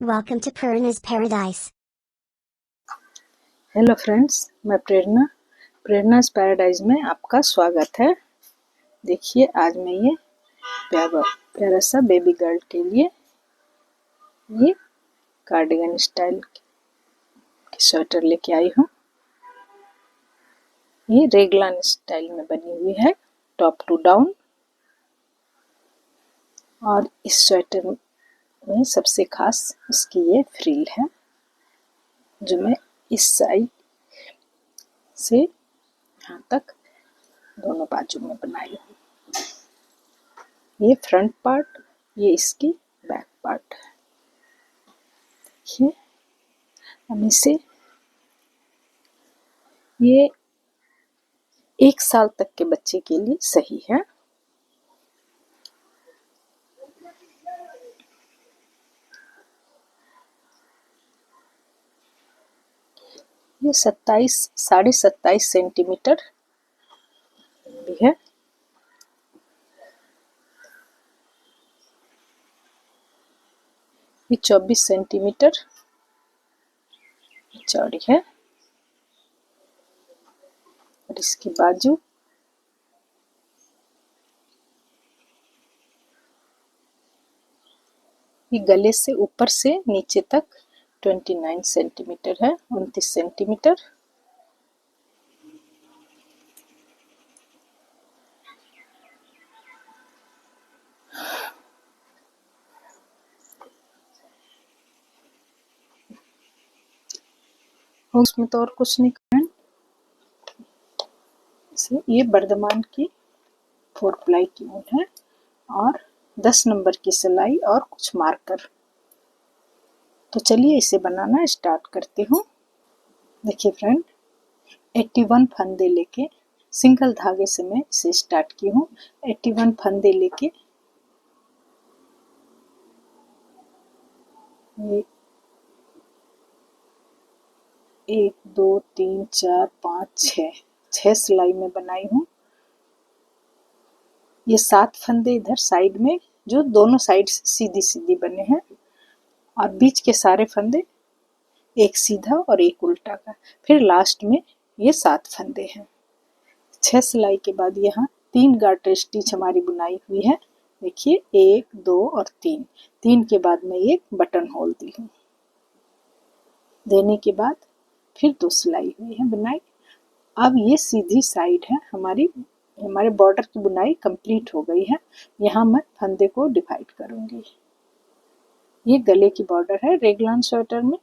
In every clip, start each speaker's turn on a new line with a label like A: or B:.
A: Welcome to Purna's Paradise.
B: Hello friends, मैं प्रेरणा's paradise में आपका स्वागत है। देखिए, आज मैं ये प्यारा सा बेबी गर्ल के लिए ये कार्डिगन स्टाइल की स्वेटर लेके आई हूँ। ये रेगलान स्टाइल में बनी हुई है, टॉप टू डाउन। और इस स्वेटर में सबसे खास इसकी ये फ्रिल है, जो मैं इस साइड से यहाँ तक दोनों बाजू में बनाई हूँ। ये फ्रंट पार्ट, ये इसकी बैक पार्ट है। देखिए, हम इसे ये 1 साल तक के बच्चे के लिए सही है। ये 27 सेंटीमीटर भी है। ये 24 सेंटीमीटर चौड़ी है। और इसकी बाजू ये गले से ऊपर से नीचे तक 29 सेंटीमीटर है, 29 सेंटीमीटर। और उसमें तो और कुछ नहीं करना। ये बर्धमान की 4 प्लाई की ऊन है और 10 नंबर की सिलाई और कुछ मार्कर। तो चलिए इसे बनाना स्टार्ट करती हूँ। देखिए फ्रेंड, 81 फंदे लेके सिंगल धागे से मैं इसे स्टार्ट की हूँ। 81 फंदे लेके ये 1 2 3 4 5 6 सिलाई में बनाई हूँ। ये 7 फंदे इधर साइड में, जो दोनों साइड सीधी सीधी बने हैं, और बीच के सारे फंदे एक सीधा और एक उल्टा का। फिर लास्ट में ये 7 फंदे हैं। 6 सिलाई के बाद यहाँ 3 गार्टर स्टिच हमारी बुनाई हुई है। देखिए, 1 2 और 3 के बाद मैं एक बटन होल दी हूँ। देने के बाद फिर 2 सिलाई हुई है बुनाई। अब ये सीधी साइड है हमारे बॉर्डर की बुनाई कंप्लीट हो गई है। यहाँ मैं फंदे को डिवाइड करूंगी। ये गले की बॉर्डर है, रेगलान स्वेटर में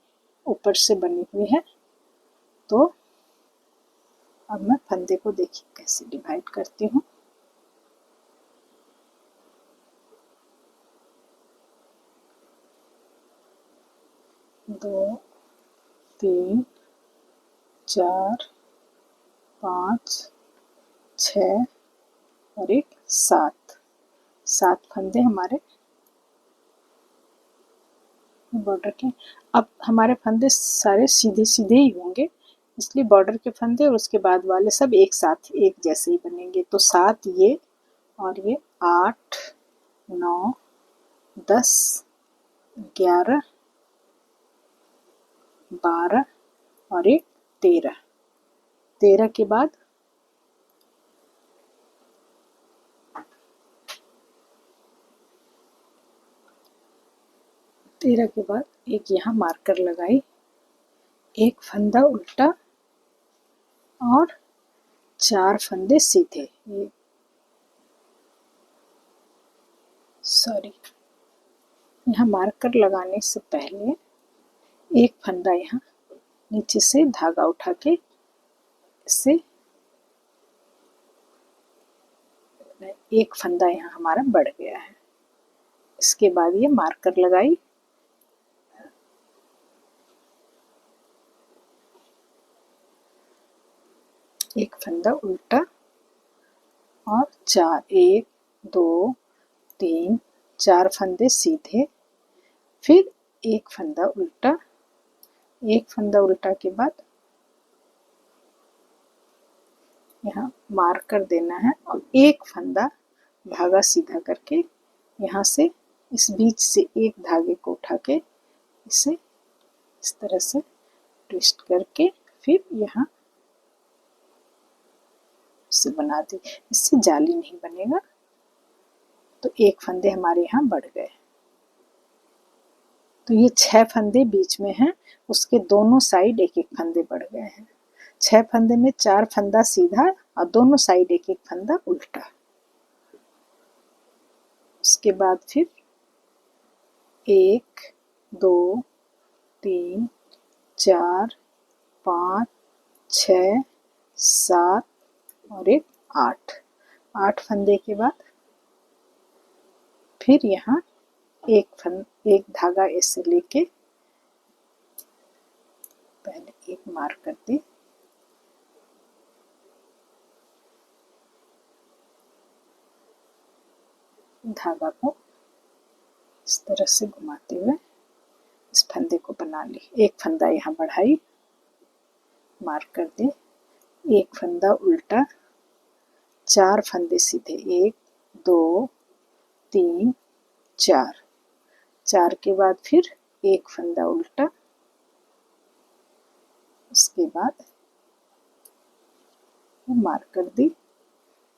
B: ऊपर से बनी हुई है। तो अब मैं फंदे को देखिए कैसे डिवाइड करती हूँ। दो 3 4 5 6 और एक 7 फंदे हमारे बॉर्डर के। अब हमारे फंदे सारे सीधे सीधे ही होंगे, इसलिए बॉर्डर के फंदे और उसके बाद वाले सब एक साथ एक जैसे ही बनेंगे। तो 7 ये और ये 8 9 10 11 12 और एक 13 के बाद एक यहाँ मार्कर लगाई, एक फंदा उल्टा और 4 फंदे सीधे। यहाँ मार्कर लगाने से पहले एक फंदा यहाँ नीचे से धागा उठा के इससे एक फंदा यहाँ हमारा बढ़ गया है। इसके बाद ये मार्कर लगाई, एक फंदा उल्टा और 1 2 3 4 फंदे सीधे, फिर एक फंदा उल्टा। एक फंदा उल्टा के बाद यहाँ मार्कर देना है और एक फंदा धागा सीधा करके यहाँ से इस बीच से एक धागे को उठा के इसे इस तरह से ट्विस्ट करके फिर यहाँ से बना दी। इससे जाली नहीं बनेगा। तो एक फंदे हमारे यहाँ बढ़ गए। तो ये 6 फंदे बीच में हैं, उसके दोनों साइड एक एक फंदे बढ़ गए हैं। 6 फंदे में 4 फंदा सीधा और दोनों साइड एक एक फंदा उल्टा। उसके बाद फिर 1 2 3 4 5 6 7 और एक 8 फंदे के बाद फिर यहाँ एक धागा ऐसे लेके पहले एक मार्क कर दे, धागा को इस तरह से घुमाते हुए इस फंदे को बना ली। एक फंदा यहाँ बढ़ाई, मार्क कर दे, एक फंदा उल्टा, 4 फंदे सीधे, 1 2 3 4, 4 के बाद फिर एक फंदा उल्टा, उसके बाद मार्क कर दी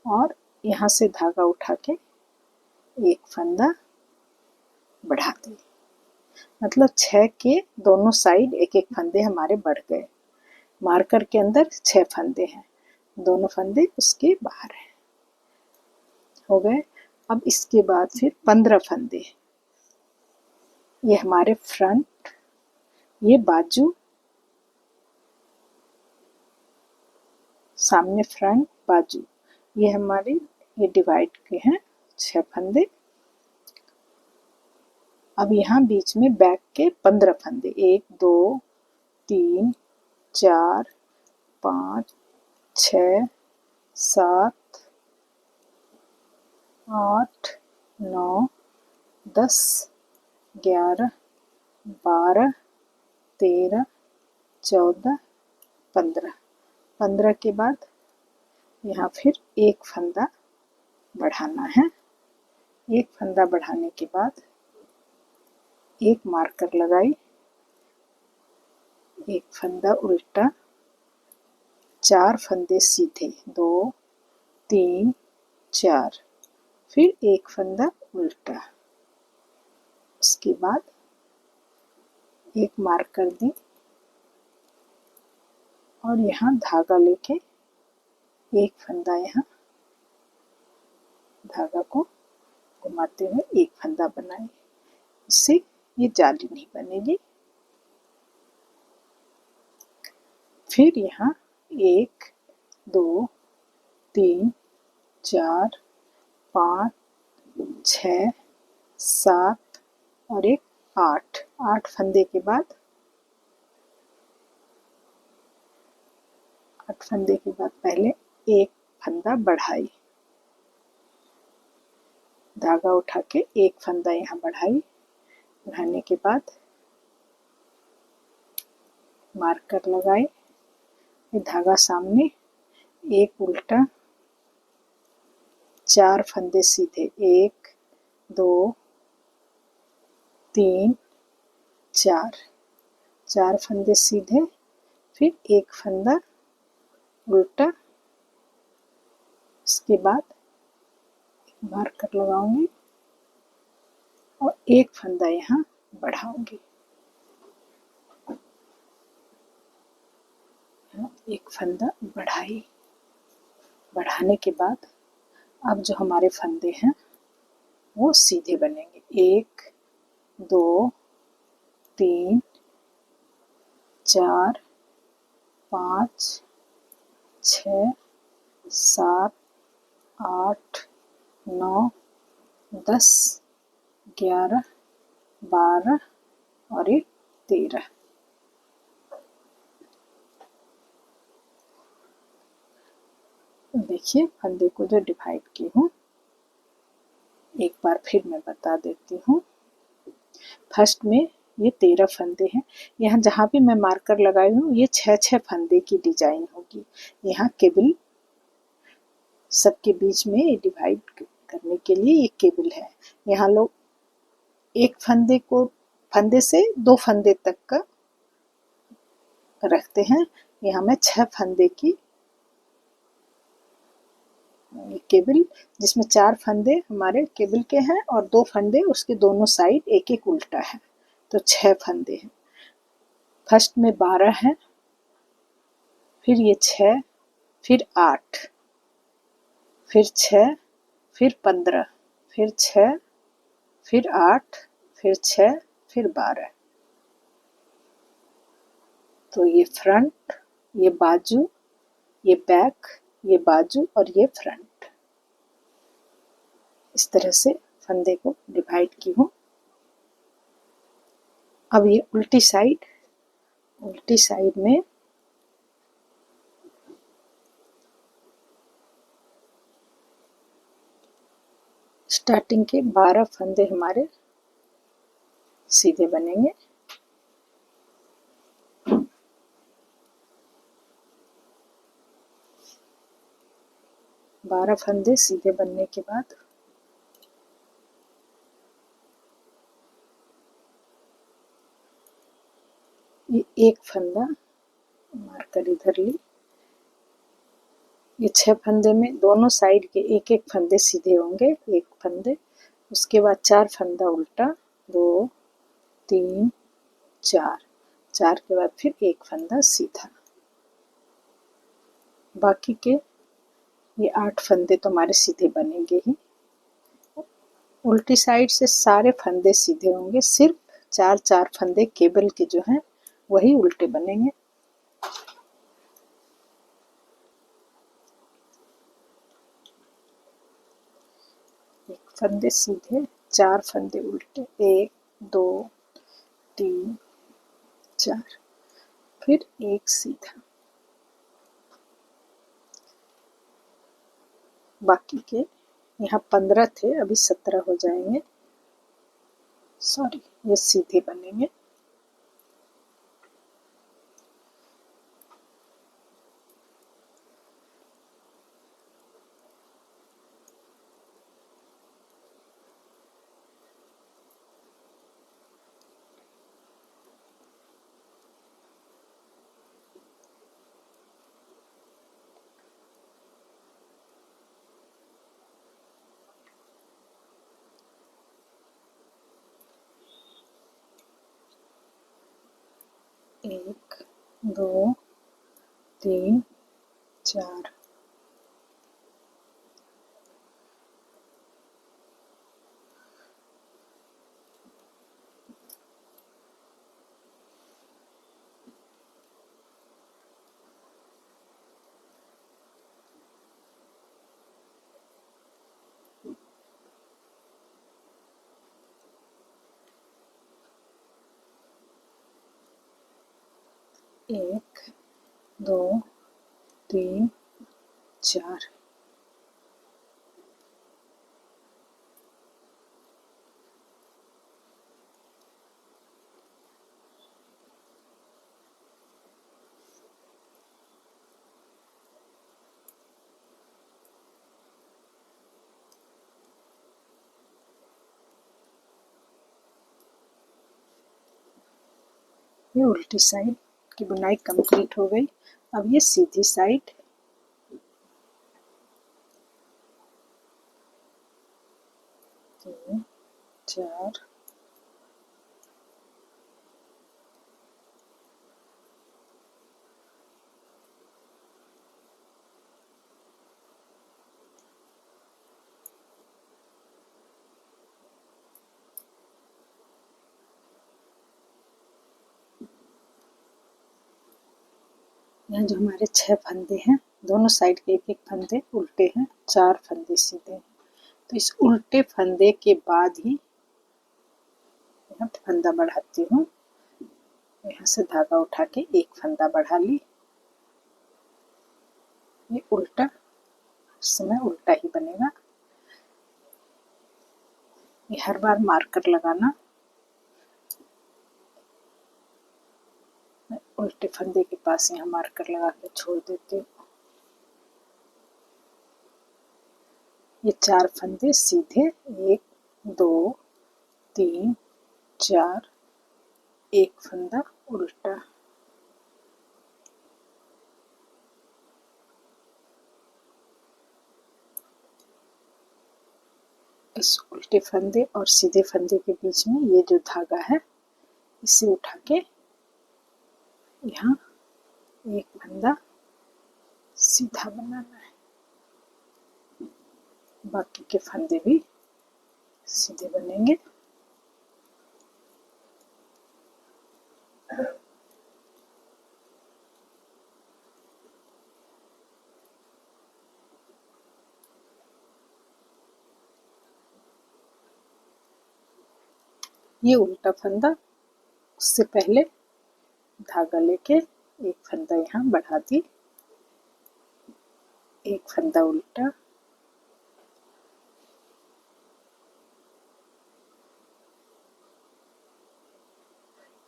B: और यहाँ से धागा उठा के एक फंदा बढ़ा दी। मतलब 6 के दोनों साइड एक एक फंदे हमारे बढ़ गए। मार्कर के अंदर 6 फंदे हैं, दोनों फंदे उसके बाहर हैं, हो गए। अब इसके बाद फिर 15 फंदे, ये हमारे फ्रंट, ये बाजू, सामने फ्रंट बाजू, ये हमारे ये डिवाइड के हैं 6 फंदे। अब यहाँ बीच में बैक के 15 फंदे, 1 2 3 4 5 6 7 8 9 10 11 12 13 14 15, 15 के बाद यहाँ फिर एक फंदा बढ़ाना है। एक फंदा बढ़ाने के बाद एक मार्कर लगाई, एक फंदा उल्टा, 4 फंदे सीधे, 2 3 4, फिर एक फंदा उल्टा, उसके बाद एक मार्कर दी और यहाँ धागा लेके एक फंदा यहाँ धागा को घुमाते हुए एक फंदा बनाए। इससे ये जाली नहीं बनेगी। फिर यहाँ 1 2 3 4 5 6 7 और एक 8 फंदे के बाद 8 फंदे के बाद पहले एक फंदा बढ़ाई, धागा उठा के एक फंदा यहाँ बढ़ाई, बढ़ाने के बाद मार्कर लगाए, ये धागा सामने, एक उल्टा, 4 फंदे सीधे, 1 2 3 4, 4 फंदे सीधे, फिर एक फंदा उल्टा, उसके बाद मार्कर लगाऊंगी और एक फंदा यहाँ बढ़ाऊंगी। एक फंदा बढ़ाई, बढ़ाने के बाद अब जो हमारे फंदे हैं वो सीधे बनेंगे। 1 2 3 4 5 6 7 8 9 10 11 12 और एक 13। देखिए फंदे को जो डिवाइड की हूँ, एक बार फिर मैं बता देती हूँ। फर्स्ट में ये 13 फंदे हैं, यहाँ जहाँ भी मैं मार्कर लगाई हूँ ये 6 फंदे की डिजाइन होगी। यहाँ केबल सबके बीच में डिवाइड करने के लिए ये केबल है। यहाँ लोग एक फंदे को फंदे से 2 फंदे तक का रखते हैं। यहाँ मैं 6 फंदे की केबल, जिसमें 4 फंदे हमारे केबल के हैं और 2 फंदे उसके दोनों साइड एक एक उल्टा है, तो 6 फंदे हैं। फर्स्ट में 12 है, फिर ये 6, फिर 8, फिर 6, फिर 15, फिर 6, फिर 8, फिर 6, फिर 12। तो ये फ्रंट, ये बाजू, ये बैक, ये बाजू और ये फ्रंट, इस तरह से फंदे को डिवाइड की हूँ। अब ये उल्टी साइड में स्टार्टिंग के 12 फंदे हमारे सीधे बनेंगे। बारह फंदे सीधे बनने के बाद ये एक फंदा मार्कर इधर ली, ये 6 फंदे में दोनों साइड के एक एक फंदे सीधे होंगे, एक फंदे, उसके बाद 4 फंदा उल्टा, 2, 3, 4, 4 के बाद फिर एक फंदा सीधा। बाकी के ये 8 फंदे तो हमारे सीधे बनेंगे ही। उल्टी साइड से सारे फंदे सीधे होंगे, सिर्फ 4 फंदे केबल के जो हैं वही उल्टे बनेंगे। एक फंदे सीधे, 4 फंदे उल्टे, 1, 2, 3, 4, फिर एक सीधा। बाकी के यहाँ 15 थे, अभी 17 हो जाएंगे, सॉरी, ये सीधे बनेंगे। एक, 2, 3, 4, एक, 2, 3, 4, ये उल्टी साइड की बुनाई कंप्लीट हो गई। अब ये सीधी साइड, तीन, 4, यहाँ जो हमारे 6 फंदे हैं, दोनों साइड के एक एक फंदे उल्टे हैं, 4 फंदे सीधे हैं। तो इस उल्टे फंदे के बाद ही यहाँ फंदा बढ़ाती हूँ, यहाँ से धागा उठा के एक फंदा बढ़ा ली, ये उल्टा, इस समय उल्टा ही बनेगा। ये हर बार मार्कर लगाना, मैं उल्टे फंदे के पास यहाँ मार्कर लगा के छोड़ देती हूँ। ये 4 फंदे सीधे, 1, 2, 3, 4, एक फंदा उल्टा। इस उल्टे फंदे और सीधे फंदे के बीच में ये जो धागा है इसे उठा के यहाँ एक फंदा सीधा बनाना है, बाकी के फंदे भी सीधे बनेंगे। ये उल्टा फंदा, उससे पहले धागा लेके एक फंदा यहाँ बढ़ा दी, एक फंदा उल्टा,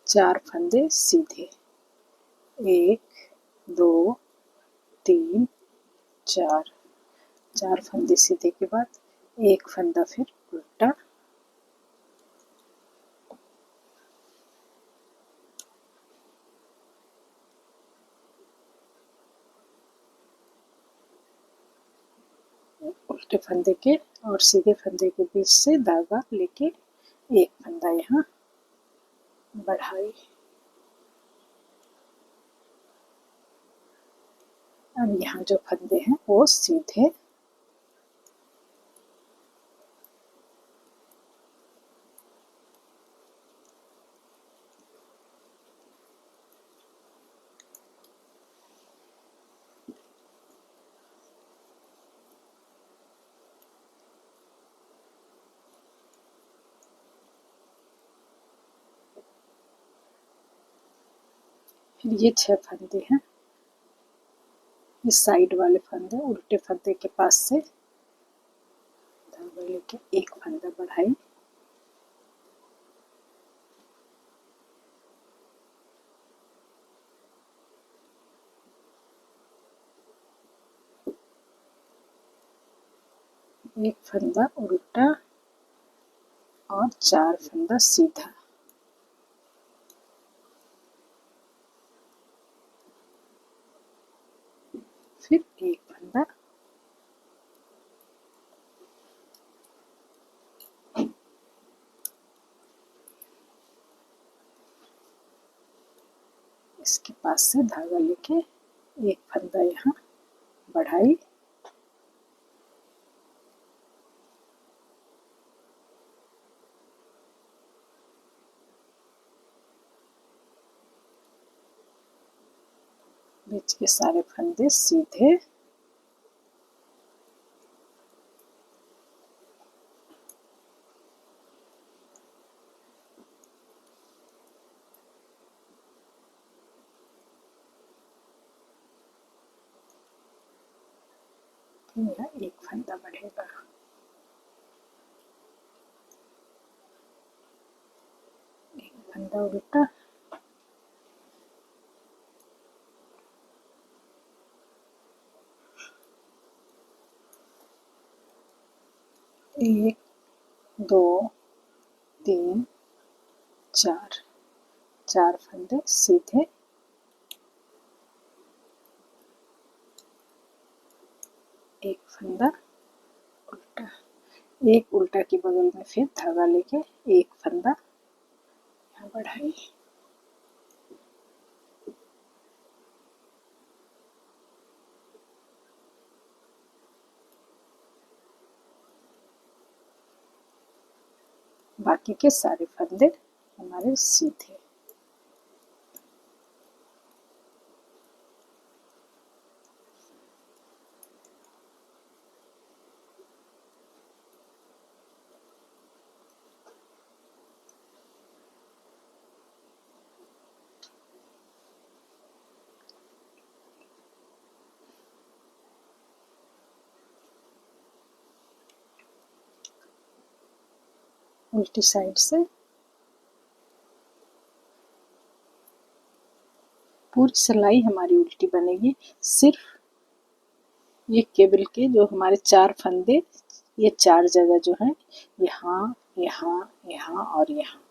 B: चार फंदे सीधे, एक दो तीन चार, चार फंदे सीधे के बाद एक फंदा फिर उल्टा, उल्टे फंदे के और सीधे फंदे के बीच से धागा लेके एक फंदा यहाँ बढ़ाई। अब यहाँ जो फंदे हैं वो सीधे, फिर ये 6 फंदे हैं, इस साइड वाले फंदे उल्टे फंदे के पास से धागा लेके एक फंदा बढ़ाई, एक फंदा उल्टा और चार फंदा सीधा, फिर एक फंदा, इसके पास से धागा लेके एक फंदा यहाँ बढ़ाई, बीच के सारे फंदे सीधे, यहाँ एक फंदा बढ़ेगा, एक फंदा उल्टा, एक दो तीन चार, चार फंदे सीधे, एक फंदा उल्टा, एक उल्टा के बगल में फिर धागा लेके एक फंदा यहाँ बढ़ाई, बाकी के सारे फंदे हमारे सीधे। उल्टी साइड से पूरी सिलाई हमारी उल्टी बनेगी, सिर्फ ये केबल के जो हमारे चार फंदे, ये चार जगह जो है यहाँ यहाँ यहाँ और यहाँ,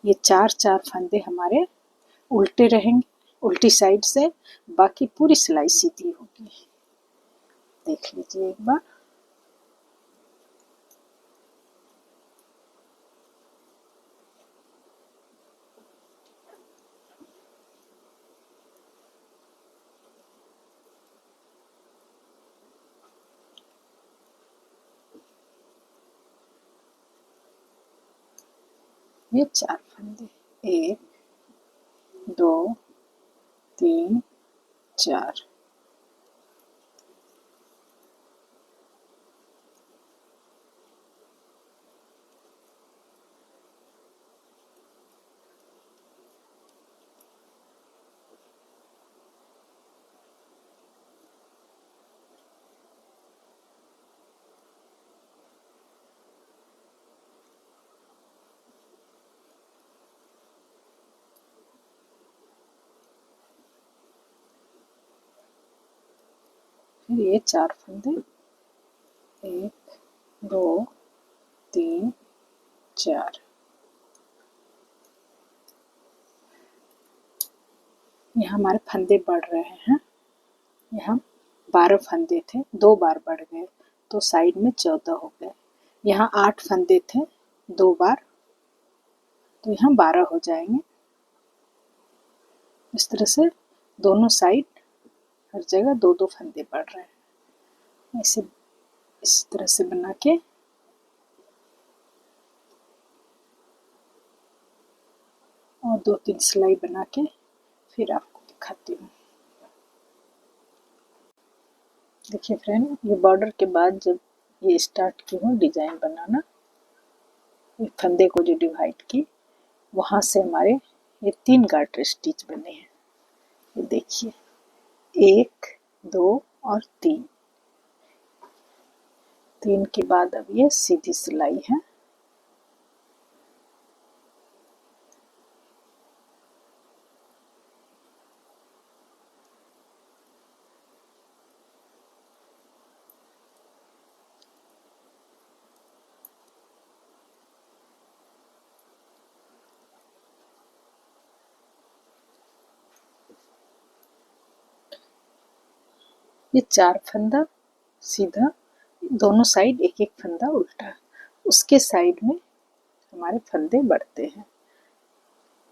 B: ये चार चार फंदे हमारे उल्टे रहेंगे, उल्टी साइड से, बाकी पूरी सिलाई सीधी होगी। देख लीजिए एक बार। ये चार फंदे, 1 2 3 4। फिर ये चार फंदे, 1 2 3 4। यहाँ हमारे फंदे बढ़ रहे हैं। यहाँ 12 फंदे थे, 2 बार बढ़ गए तो साइड में 14 हो गए। यहाँ 8 फंदे थे, 2 बार, तो यहाँ 12 हो जाएंगे। इस तरह से दोनों साइड हर जगह 2-2 फंदे बढ़ रहे हैं। ऐसे इस तरह से बना के और 2-3 सिलाई बना के फिर आपको दिखाती हूँ। देखिए फ्रेंड, ये बॉर्डर के बाद जब ये स्टार्ट की हूँ डिजाइन बनाना, ये फंदे को जो डिवाइड की, वहाँ से हमारे ये 3 गार्टर स्टिच बने हैं। ये देखिए 1 2 और 3। 3 के बाद अब ये सीधी सिलाई है। ये 4 फंदा सीधा, दोनों साइड एक एक फंदा उल्टा, उसके साइड में हमारे फंदे बढ़ते हैं।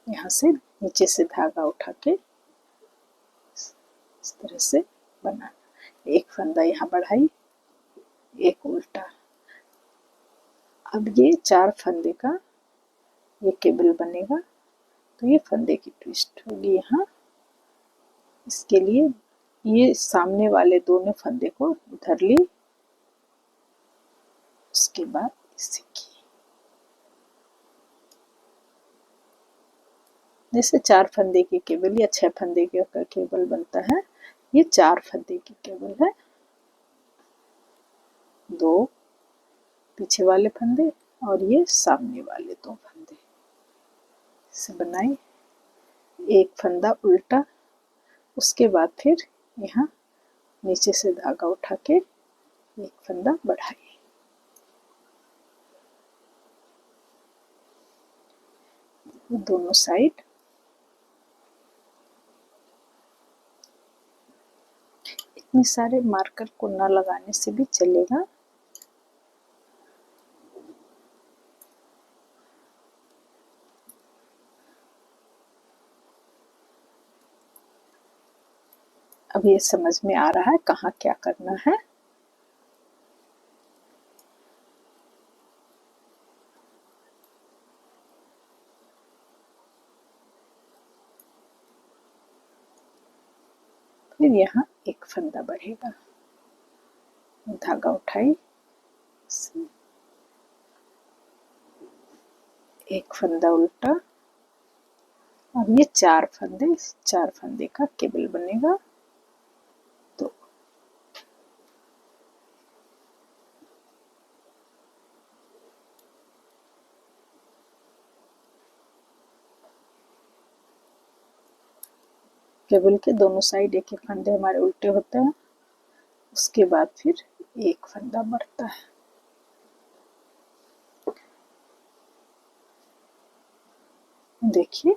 B: यहाँ से नीचे से धागा उठा के इस तरह से बनाना। एक फंदा यहाँ बढ़ाई, एक उल्टा। अब ये 4 फंदे का ये केबल बनेगा, तो ये फंदे की ट्विस्ट होगी यहाँ। इसके लिए ये सामने वाले दोनों फंदे को उधर ली, उसके बाद इसे की। जैसे 4 फंदे की केबल या 6 फंदे का केबल बनता है, ये 4 फंदे की केबल है। 2 पीछे वाले फंदे और ये सामने वाले 2 फंदे से बनाई। एक फंदा उल्टा, उसके बाद फिर यहाँ नीचे से धागा उठा के एक फंदा बढ़ाई। दोनों साइड इतने सारे मार्कर को ना लगाने से भी चलेगा। अब ये समझ में आ रहा है कहाँ क्या करना है। फिर यहाँ एक फंदा बढ़ेगा, धागा उठाई, एक फंदा उल्टा, और ये 4 फंदे, 4 फंदे का केबल बनेगा। तो केबल के दोनों साइड एक एक फंदे हमारे उल्टे होते हैं। उसके बाद फिर एक फंदा बढ़ता है। देखिए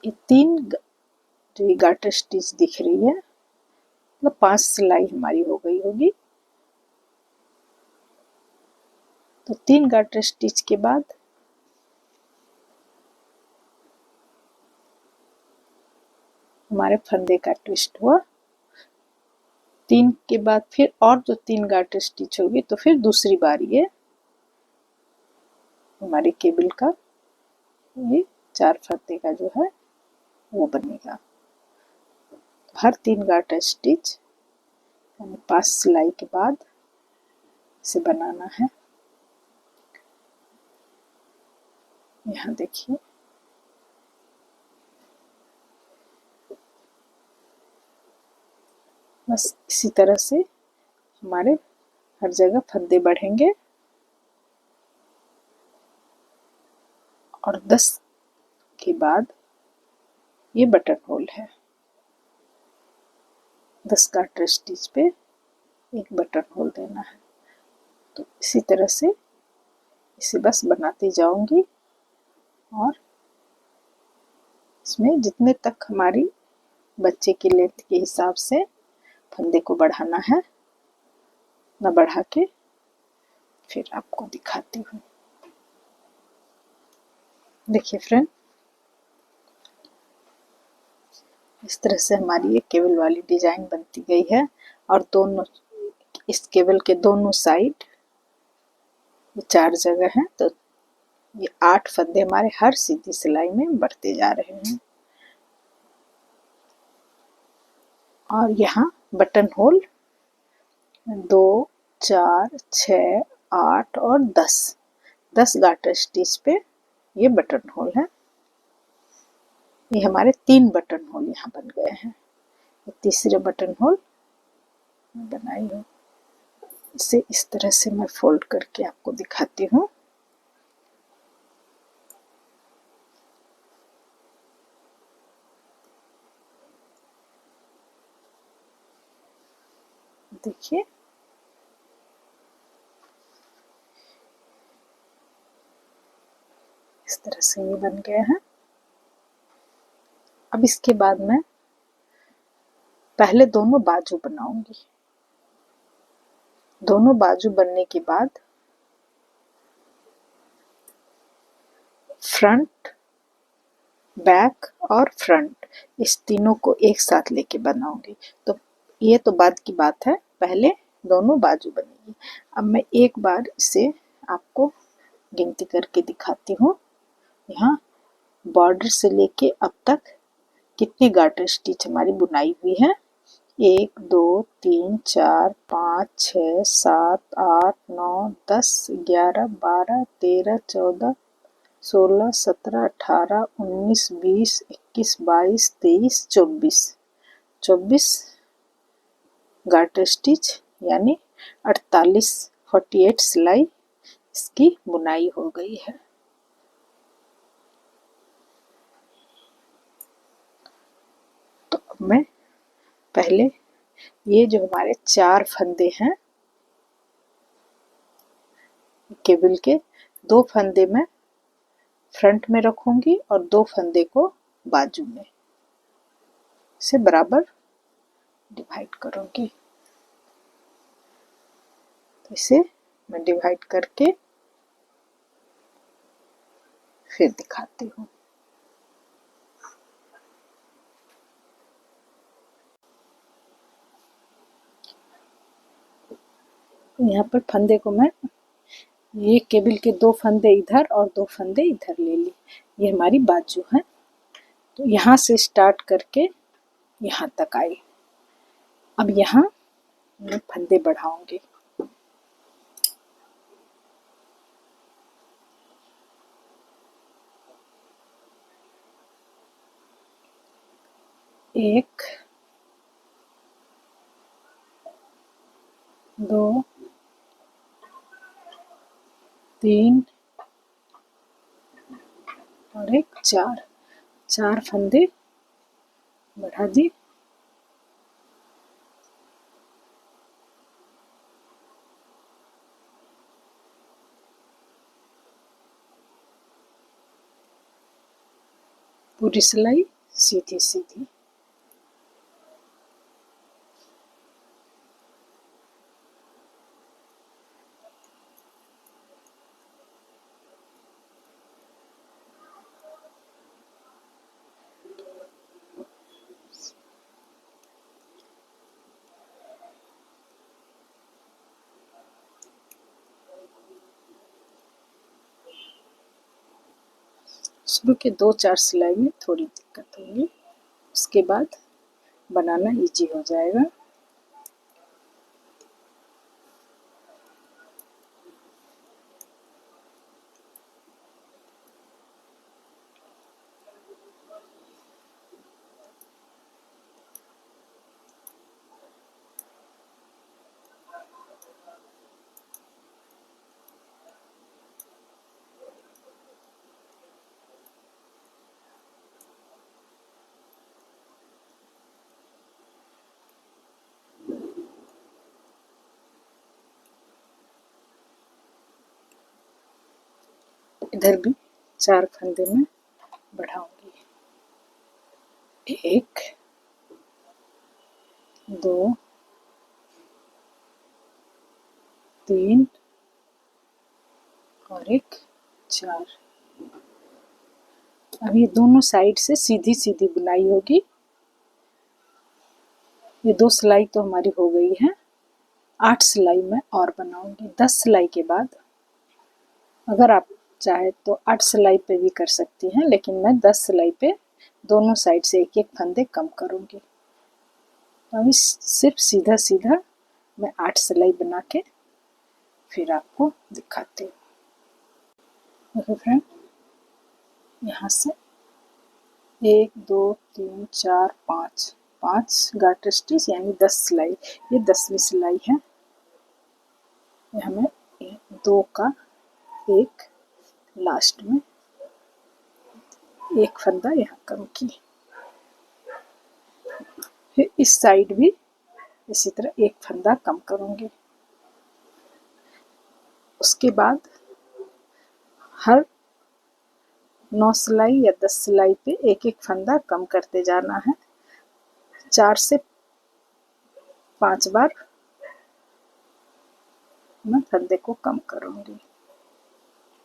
B: ये जो ये गार्टर स्टिच दिख रही है, मतलब 5 सिलाई हमारी हो गई होगी। तो 3 गार्टर स्टिच के बाद हमारे फंदे का ट्विस्ट हुआ। 3 के बाद फिर और जो 3 गार्टर स्टिच होगी तो फिर दूसरी बार ये हमारी केबल का ये 4 फंदे का जो है वो बनेगा। हर 3 गार्टर स्टिच यानी 5 सिलाई के बाद इसे बनाना है। यहाँ देखिए बस इसी तरह से हमारे हर जगह फंदे बढ़ेंगे और 10 के बाद ये बटन होल है। 10 गार्टर स्टिच पे एक बटन होल देना है। तो इसी तरह से इसे बस बनाती जाऊंगी और इसमें जितने तक हमारी बच्चे की लेंथ के हिसाब से फंदे को बढ़ाना है ना बढ़ा के फिर आपको दिखाती हूँ। देखिए फ्रेंड, इस तरह से हमारी ये केबल वाली डिजाइन बनती गई है और दोनों इस केबल के दोनों साइड 4 जगह हैं, तो ये 8 फंदे हमारे हर सीधी सिलाई में बढ़ते जा रहे हैं। और यहाँ बटन होल 2, 4, 6, 8 और 10 गार्टर स्टिच पे ये बटन होल है। ये हमारे 3 बटन होल यहाँ बन गए हैं। तीसरे बटन होल बनाई हूँ। इसे इस तरह से मैं फोल्ड करके आपको दिखाती हूँ। देखिए इस तरह से ये बन गए हैं। अब इसके बाद मैं पहले दोनों बाजू बनाऊंगी। दोनों बाजू बनने के बाद फ्रंट, बैक और फ्रंट इस तीनों को एक साथ लेके बनाऊंगी। तो ये तो बाद की बात है, पहले दोनों बाजू बनेगी। अब मैं एक बार इसे आपको गिनती करके दिखाती हूँ। यहाँ बॉर्डर से लेके अब तक कितने गार्टर स्टिच हमारी बुनाई हुई है। 1, 2, 3, 4, 5, 6, 7, 8, 9, 10, 11, 12, 13, 14, 16, 17, 18, 19, 20, 21, 22, 23, 24 गार्टर स्टिच यानी 48 सिलाई इसकी बुनाई हो गई है। तो अब मैं पहले ये जो हमारे 4 फंदे हैं केबल के, 2 फंदे मैं फ्रंट में रखूंगी और 2 फंदे को बाजू में से बराबर डिवाइड करूंगी। तो इसे मैं डिवाइड करके फिर दिखाती हूँ। यहाँ पर फंदे को मैं ये केबल के 2 फंदे इधर और 2 फंदे इधर ले ली। ये हमारी बाजू है। तो यहाँ से स्टार्ट करके यहाँ तक आई। अब यहाँ मैं फंदे बढ़ाऊंगी। एक, 2, 3 और एक 4 फंदे बढ़ा दी। पूरी सिलाई सीधी सीधी। शुरू के 2-4 सिलाई में थोड़ी दिक्कत होगी, उसके बाद बनाना इजी हो जाएगा। इधर भी 4 फंदे में बढ़ाऊंगी। 1 2 3 और 1 4। अब ये दोनों साइड से सीधी सीधी बुनाई होगी। ये 2 सिलाई तो हमारी हो गई है। 8 सिलाई मैं और बनाऊंगी। 10 सिलाई के बाद अगर आप चाहे तो 8 सिलाई पे भी कर सकती हैं, लेकिन मैं 10 सिलाई पे दोनों साइड से एक एक फंदे कम करूंगी। अभी सिर्फ सीधा सीधा मैं 8 सिलाई बना के फिर आपको दिखाती हूँ। देखो फ्रेंड, यहाँ से 1 2 3 4 5 गार्टर स्टिच यानी 10 सिलाई। ये 10वीं सिलाई है। ये हमें 2 का एक लास्ट में एक फंदा यहाँ कम की। फिर इस साइड भी इसी तरह एक फंदा कम करूंगी। उसके बाद हर 9 सिलाई या 10 सिलाई पे एक एक फंदा कम करते जाना है। 4 से 5 बार मैं फंदे को कम करूंगी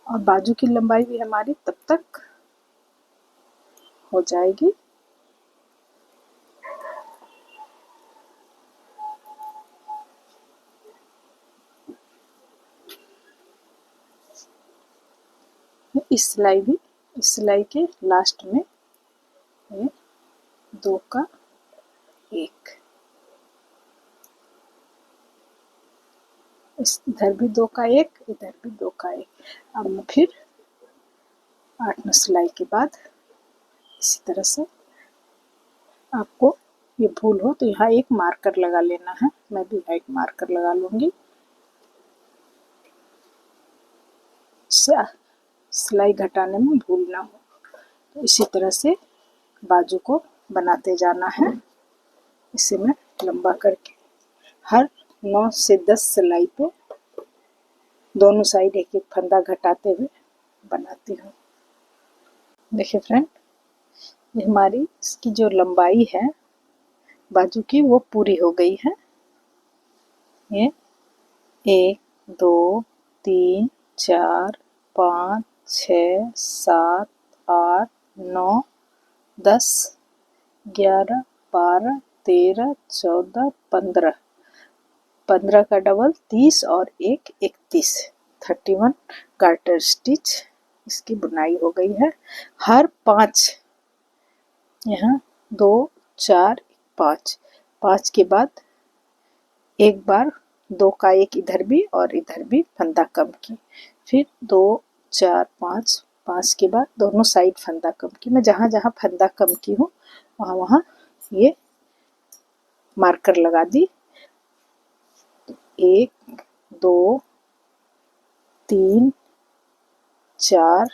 B: और बाजू की लंबाई भी हमारी तब तक हो जाएगी। इस सिलाई के लास्ट में ये 2 का एक, इधर भी 2 का एक, इधर भी 2 का एक। अब मैं फिर 8-9 सिलाई के बाद इसी तरह से, आपको ये भूल हो तो यहाँ एक मार्कर लगा लेना है। मैं भी यहाँ एक मार्कर लगा लूंगी। सिलाई घटाने में भूल ना हो। तो इसी तरह से बाजू को बनाते जाना है। इसे मैं लंबा करके हर 9 से 10 सिलाई पे दोनों साइड एक एक फंदा घटाते हुए बनाती हूँ। देखिए फ्रेंड, ये हमारी इसकी जो लंबाई है बाजू की वो पूरी हो गई है। ये 1 2 3 4 5 6 7 8 9 10 11 12 13 14 15 15 का डबल 30 और 1 31 31 गार्टर स्टिच इसकी बुनाई हो गई है। हर 5 यहाँ 2 4 5 के बाद एक बार 2 का एक इधर भी और इधर भी फंदा कम की। फिर 2 4 5 के बाद दोनों साइड फंदा कम की। मैं जहाँ जहाँ फंदा कम की हूँ वहाँ वहाँ ये मार्कर लगा दी। 1 2 3 4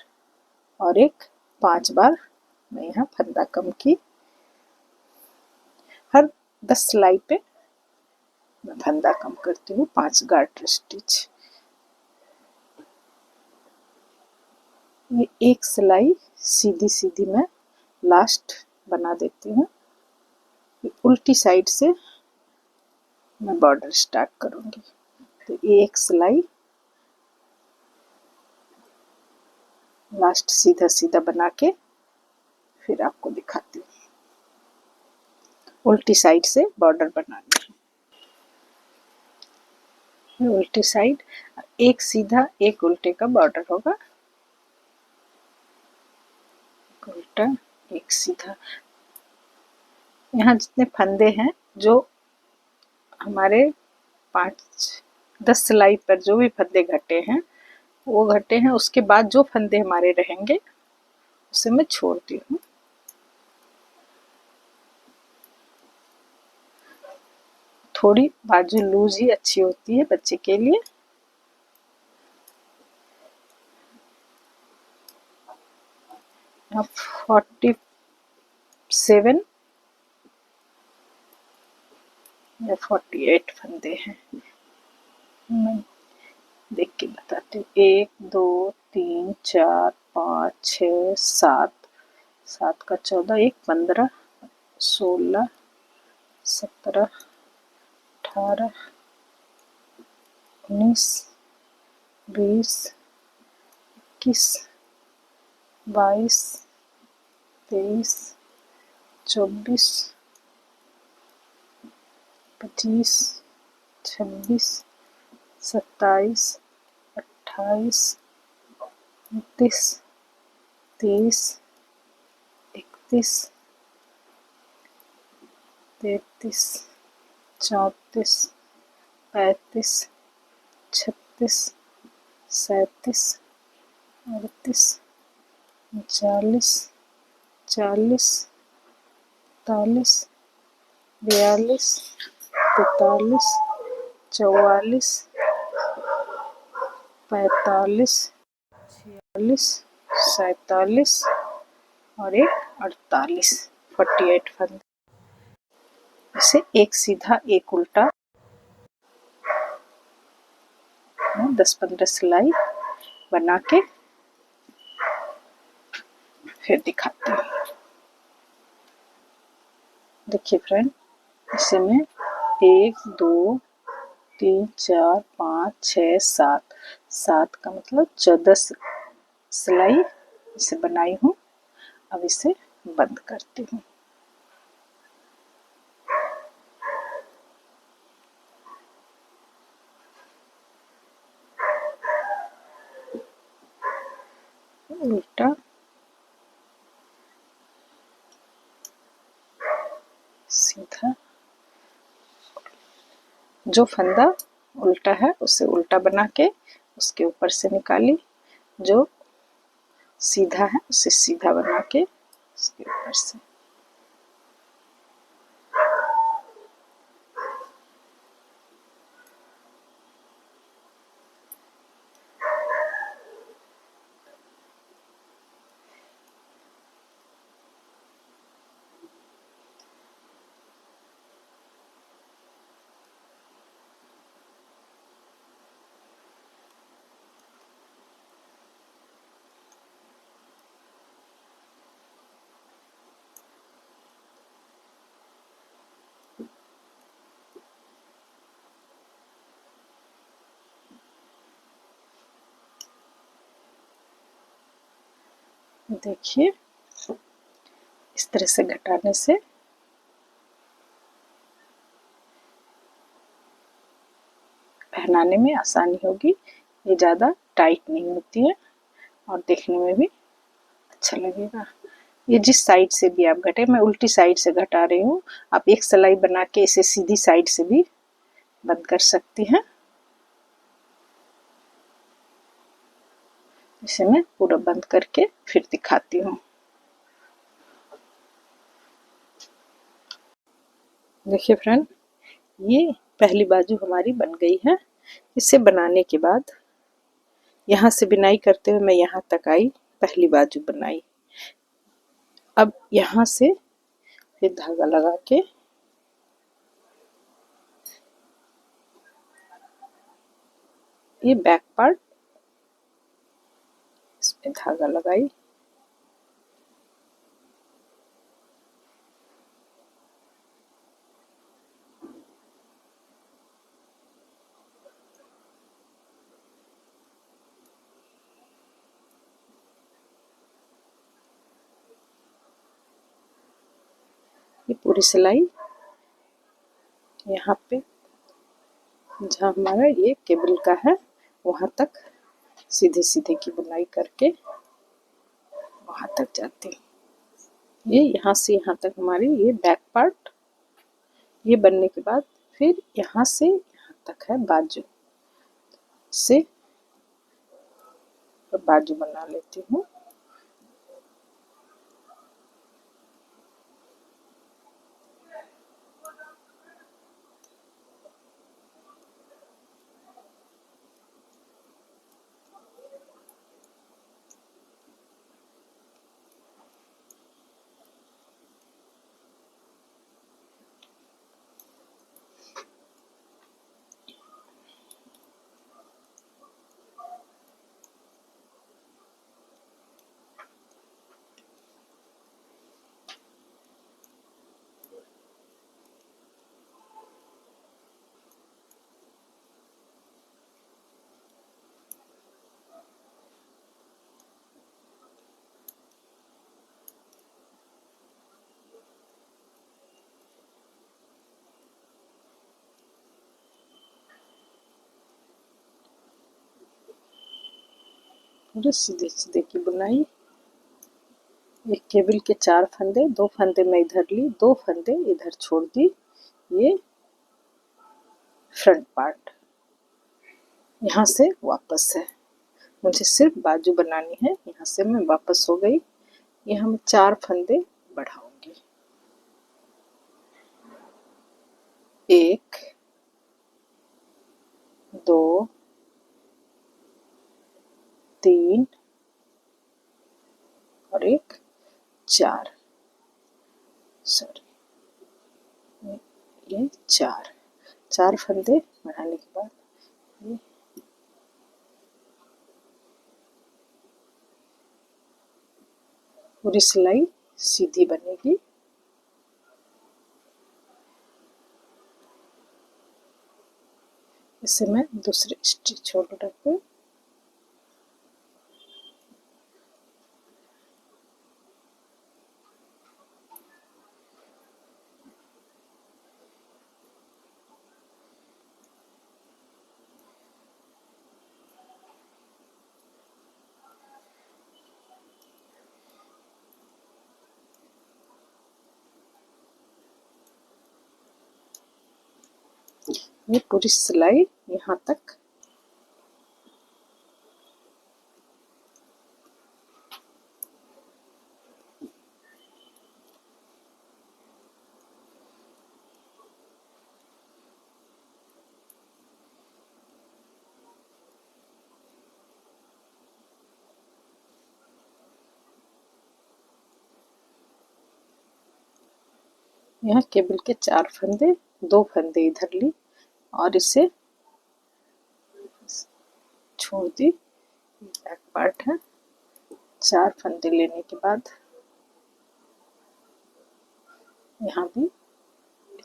B: और 5 बार मैं यहाँ फंदा कम की। हर 10 सिलाई पे मैं फंदा कम करती हूँ 5 गार्टर स्टिच। ये एक सिलाई सीधी सीधी मैं लास्ट बना देती हूँ। उल्टी साइड से मैं बॉर्डर स्टार्ट करूँगी। तो ये एक सिलाई लास्ट सीधा सीधा बना के फिर आपको दिखाती हूँ। उल्टी साइड से बॉर्डर बनानी है। उल्टी साइड एक सीधा एक उल्टे का बॉर्डर होगा। उल्टा एक सीधा। यहाँ जितने फंदे हैं, जो हमारे 5-10 सिलाई पर जो भी फंदे घटे हैं वो घटे हैं, उसके बाद जो फंदे हमारे रहेंगे उसे मैं छोड़ती हूँ। थोड़ी बाजू लूज ही अच्छी होती है बच्चे के लिए। अब 47 या 48 फंदे हैं। मैं देख के बताती हूँ। 1 2 3 4 5 6 7, 7 का 14, 1 15 16 17 18 19 20 21 22 23 24 25 26 27 28 29 30 31 33 34 35 36 37 38 39 40 41 42 43 44 45 46 47 और एक 48, 48 फंदे। इसे एक सीधा एक उल्टा 10-15 सिलाई बना के फिर दिखाती हूँ। देखिए फ्रेंड, इसे मैं 1 2 3 4 5 6 7, 7 का मतलब 14 सिलाई इसे बनाई हूँ। अब इसे बंद करती हूँ। उल्टा सीधा, जो फंदा उल्टा है उसे उल्टा बना के उसके ऊपर से निकाली, जो सीधा है उसे सीधा बना के उसके ऊपर से। देखिए, इस तरह से घटाने से पहनाने में आसानी होगी। ये ज़्यादा टाइट नहीं होती है और देखने में भी अच्छा लगेगा। ये जिस साइड से भी आप घटे, मैं उल्टी साइड से घटा रही हूँ, आप एक सिलाई बना के इसे सीधी साइड से भी बंद कर सकती हैं। इसे मैं पूरा बंद करके फिर दिखाती हूँ। देखिए फ्रेंड, ये पहली बाजू हमारी बन गई है। इसे बनाने के बाद यहाँ से बिनाई करते हुए मैं यहाँ तक आई, पहली बाजू बनाई। अब यहाँ से फिर धागा लगा के ये बैक पार्ट, इसमें धागा लगाई, ये पूरी सिलाई यहाँ पे जहाँ हमारा ये केबल का है वहाँ तक सीधे सीधे की बुनाई करके वहाँ तक जाती है। ये यहाँ से यहाँ तक हमारी ये बैक पार्ट, ये बनने के बाद फिर यहाँ से यहाँ तक है बाजू से बाजू बना लेती हूँ। पूरे सीधे सीधे की बुनाई। एक केबल के 4 फंदे, 2 फंदे मैं इधर ली, 2 फंदे इधर छोड़ दी। ये फ्रंट पार्ट यहाँ से वापस है, मुझे सिर्फ बाजू बनानी है। यहाँ से मैं वापस हो गई, यहाँ मैं 4 फंदे बढ़ाऊंगी। 1 2 3 और 1 4, सॉरी ये 4 फंदे बढ़ाने के बाद ये पूरी सिलाई सीधी बनेगी। इसे मैं दूसरे स्टिच शोल्डर पे ये पूरी सिलाई यहाँ तक यहाँ केबल के 4 फंदे, 2 फंदे इधर ली और इसे छोड़ दी। बैक पार्ट है, 4 फंदे लेने के बाद यहाँ भी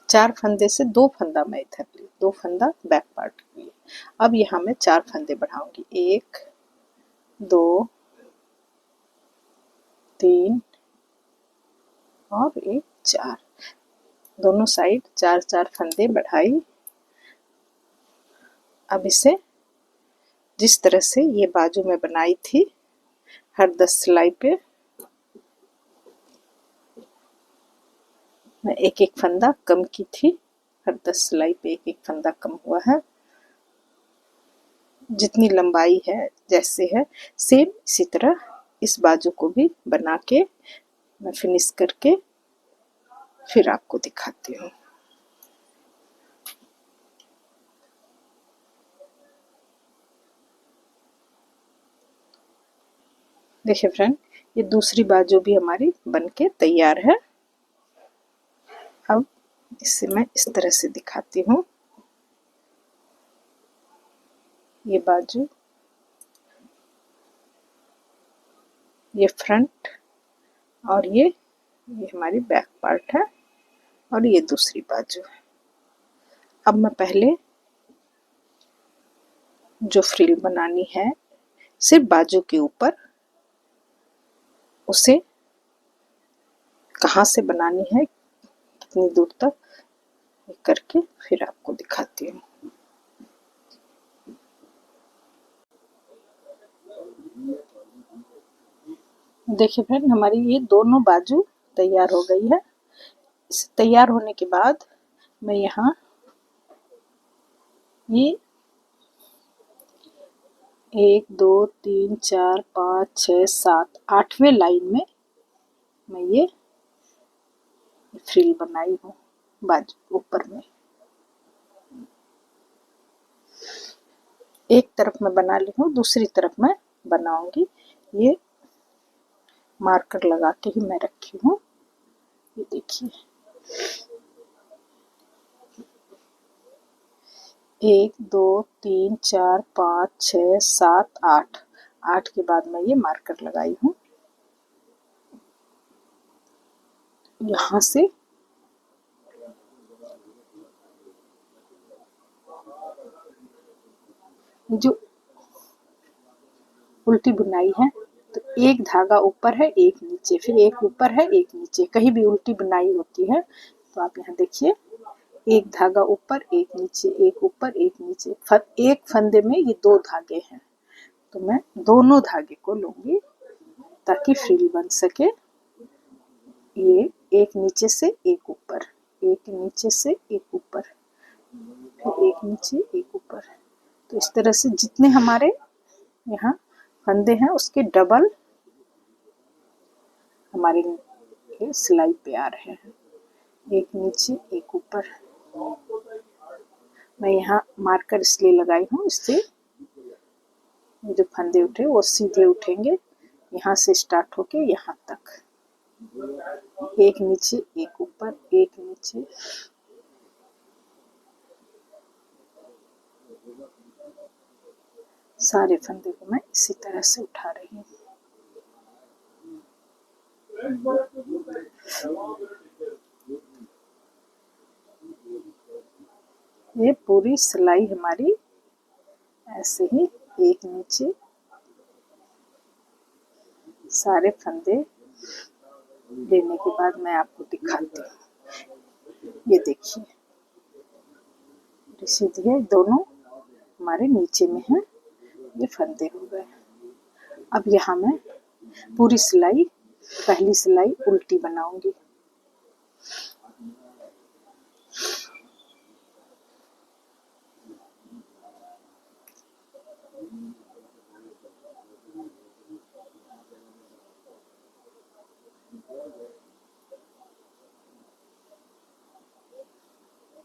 B: 4 फंदे से 2 फंदा मैं इधर ली, 2 फंदा बैक पार्ट के लिए। अब यहाँ मैं 4 फंदे बढ़ाऊंगी, 1 2 3 और 1 4, दोनों साइड 4 फंदे बढ़ाई। अब इसे जिस तरह से ये बाजू में बनाई थी, हर 10 सिलाई पे मैं एक एक फंदा कम की थी, हर 10 सिलाई पे एक एक फंदा कम हुआ है। जितनी लंबाई है जैसे है सेम इसी तरह इस बाजू को भी बना के मैं फिनिश करके फिर आपको दिखाती हूँ। देखिए फ्रेंड, ये दूसरी बाजू भी हमारी बनके तैयार है। अब इसे मैं इस तरह से दिखाती हूँ। ये बाजू, ये फ्रंट और ये हमारी बैक पार्ट है और ये दूसरी बाजू है। अब मैं पहले जो फ्रिल बनानी है सिर्फ बाजू के ऊपर, उसे कहाँ से बनानी है, इतनी दूर तक करके फिर आपको दिखाती हूँ। देखिए फ्रेंड, हमारी ये दोनों बाजू तैयार हो गई है। इस तैयार होने के बाद मैं यहाँ ये 1 2 3 4 5 6 7 8वें लाइन में मैं ये फ्रिल बनाई हूँ बाजू ऊपर में। एक तरफ मैं बना ली हूँ, दूसरी तरफ मैं बनाऊंगी। ये मार्कर लगा के ही मैं रखी हूँ। ये देखिए 1 2 3 4 5 6 7 8 के बाद मैं ये मार्कर लगाई हूँ। यहाँ से जो उल्टी बुनाई है, तो एक धागा ऊपर है एक नीचे, फिर एक ऊपर है एक नीचे। कहीं भी उल्टी बुनाई होती है तो आप यहाँ देखिए, एक धागा ऊपर एक नीचे, एक ऊपर एक नीचे। एक फंदे में ये 2 धागे हैं, तो मैं दोनों धागे को लूंगी ताकि फ्रिल बन सके। ये एक नीचे से एक ऊपर, एक नीचे से एक ऊपर, फिर एक नीचे एक ऊपर। तो इस तरह से जितने हमारे यहाँ फंदे हैं उसके डबल हमारे सिलाई पे आ रहे हैं। एक नीचे एक ऊपर। मैं यहाँ मार्कर इसलिए लगाई हूँ, इससे जो फंदे उठे वो सीधे उठेंगे, यहाँ से स्टार्ट होके यहाँ तक। एक नीचे एक ऊपर, एक नीचे। सारे फंदे को मैं इसी तरह से उठा रही हूँ। ये पूरी सिलाई हमारी ऐसे ही एक नीचे सारे फंदे देने के बाद मैं आपको दिखाती हूँ। ये देखिए सीधी है, दोनों हमारे नीचे में है, ये फंदे हो गए। अब यहाँ मैं पूरी सिलाई, पहली सिलाई उल्टी बनाऊंगी।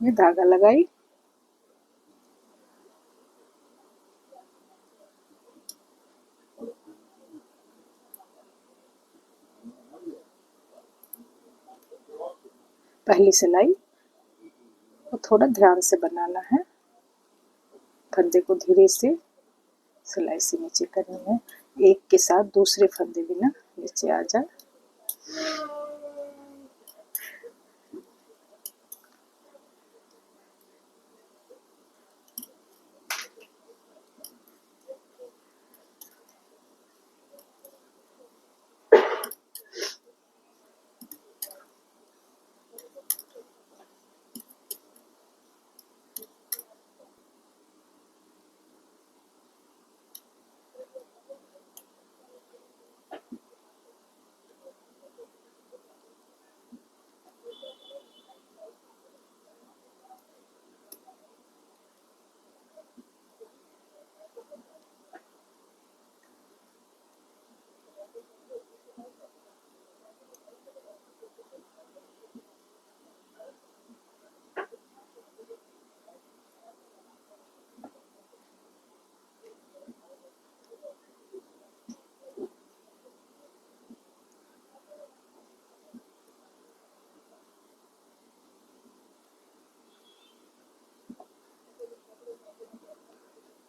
B: ये धागा लगाई, पहली सिलाई को थोड़ा ध्यान से बनाना है, फंदे को धीरे से सिलाई से नीचे करनी है, एक के साथ दूसरे फंदे भी ना नीचे आ जाए।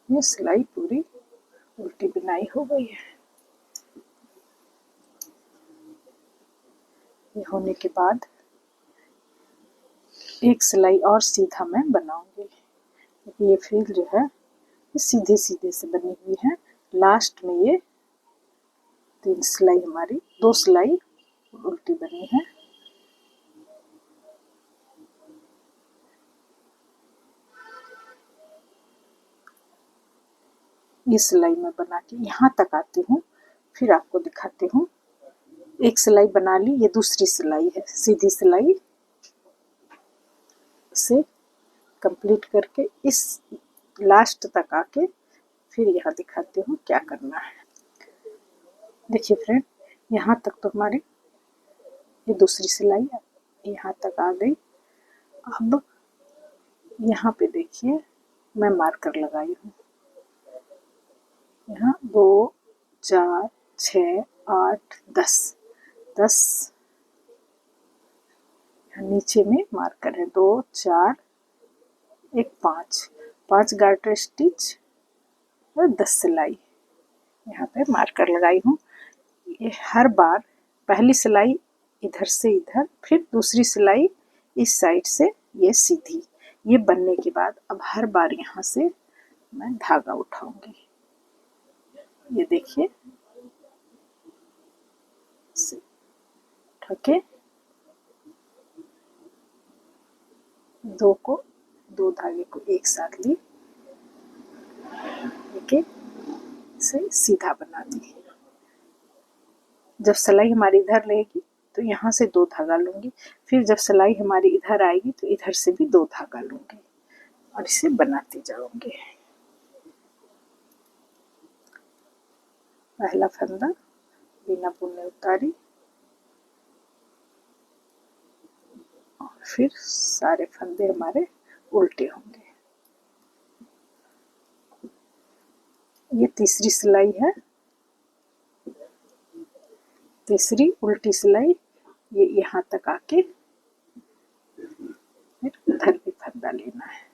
B: ये सिलाई पूरी उल्टी बुनाई हो गई है। ये होने के बाद एक सिलाई और सीधा मैं बनाऊंगी, क्योंकि ये फ्रिल जो है ये सीधे सीधे से बनी हुई है। लास्ट में ये 3 सिलाई हमारी, 2 सिलाई उल्टी बनी है। ये सिलाई मैं बना के यहाँ तक आती हूँ, फिर आपको दिखाती हूँ। एक सिलाई बना ली, ये दूसरी सिलाई है, सीधी सिलाई। इसे कंप्लीट करके इस लास्ट तक आके फिर यहाँ दिखाती हूँ क्या करना है। देखिए फ्रेंड, यहाँ तक तो हमारी ये दूसरी सिलाई यहाँ तक आ गई। अब यहाँ पे देखिए मैं मार्कर लगाई हूँ, यहाँ 2 4 6 8 10 10 नीचे में मार्कर है, 2 4 1 5 गार्टर स्टिच और 10 सिलाई यहाँ पे मार्कर लगाई हूँ। ये हर बार पहली सिलाई इधर से इधर, फिर दूसरी सिलाई इस साइड से, ये सीधी। ये बनने के बाद अब हर बार यहाँ से मैं धागा उठाऊंगी। ये देखिए, उठा के दो धागे को एक साथ ली, लेके इसे सीधा बना दी। जब सिलाई हमारी इधर रहेगी तो यहाँ से 2 धागा लूंगी, फिर जब सिलाई हमारी इधर आएगी तो इधर से भी 2 धागा लूंगी और इसे बनाती जाऊंगी। पहला फंदा बिना बुने उतारी और फिर सारे फंदे हमारे उल्टे होंगे। ये तीसरी सिलाई है, तीसरी उल्टी सिलाई। ये यहाँ तक आके फिर उधर भी फंदा लेना है।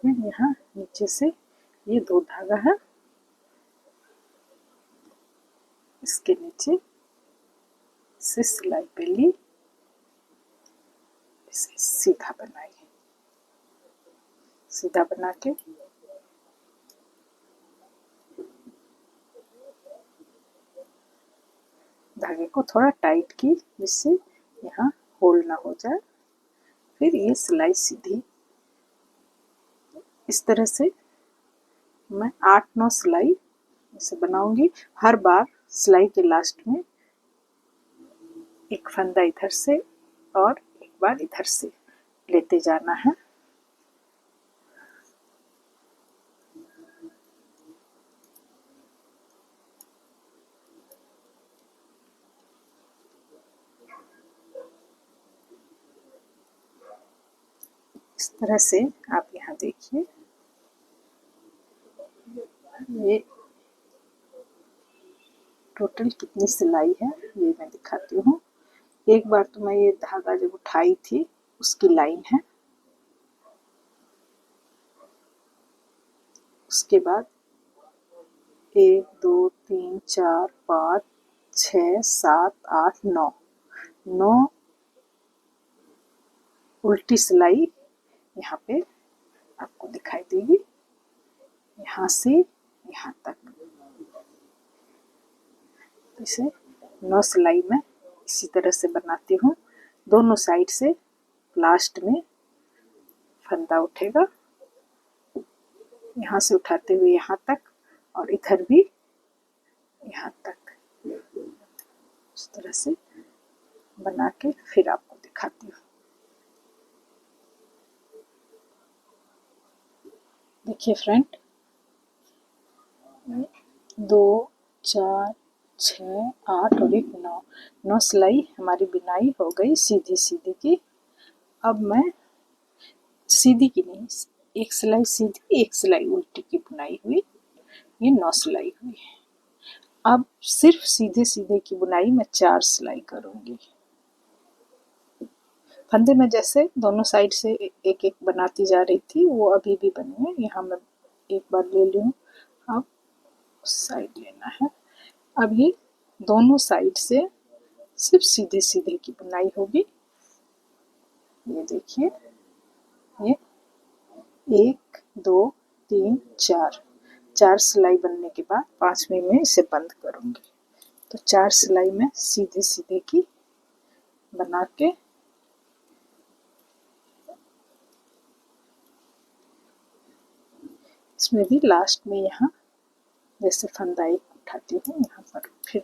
B: फिर यहाँ नीचे से ये 2 धागा है, इसके नीचे से सिलाई पे ली, इसे सीधा बनाई। सीधा बना के धागे को थोड़ा टाइट की, जिससे यहाँ होल ना हो जाए। फिर ये सिलाई सीधी। इस तरह से मैं 8-9 सिलाई इसे बनाऊंगी। हर बार सिलाई के लास्ट में एक फंदा इधर से और एक बार इधर से लेते जाना है। इस तरह से आप यहाँ देखिए, ये टोटल कितनी सिलाई है ये मैं दिखाती हूँ। एक बार तो मैं ये धागा जब उठाई थी उसकी लाइन है, उसके बाद 1 2 3 4 5 6 7 8 9 9 उल्टी सिलाई यहाँ पे आपको दिखाई देगी, यहाँ से यहाँ तक। इसे 9 सिलाई में इसी तरह से बनाती हूँ। दोनों साइड से लास्ट में फंदा उठेगा, यहाँ से उठाते हुए यहाँ तक और इधर भी यहाँ तक। इस तरह से बना के फिर आपको दिखाती हूँ। देखिए फ्रेंड, 2 4 6 8 और एक 9, 9 सिलाई हमारी बुनाई हो गई सीधी सीधी की। अब मैं सीधी की नहीं, एक सिलाई सीधी एक सिलाई उल्टी की बुनाई हुई, ये 9 सिलाई हुई। अब सिर्फ सीधे सीधे की बुनाई में 4 सिलाई करूंगी। फंदे में जैसे दोनों साइड से एक एक बनाती जा रही थी वो अभी भी बनी है। यहाँ मैं एक बार ले ली हूँ, अब साइड लेना है। अब ये दोनों साइड से सिर्फ सीधे सीधे की बुनाई होगी। ये देखिए, ये 1 2 3 4, 4 सिलाई बनने के बाद 5वीं में इसे बंद करूंगी। तो 4 सिलाई में सीधे सीधे की बना के इसमें भी लास्ट में यहाँ जैसे फंदा एक उठाती हूँ, यहाँ पर फिर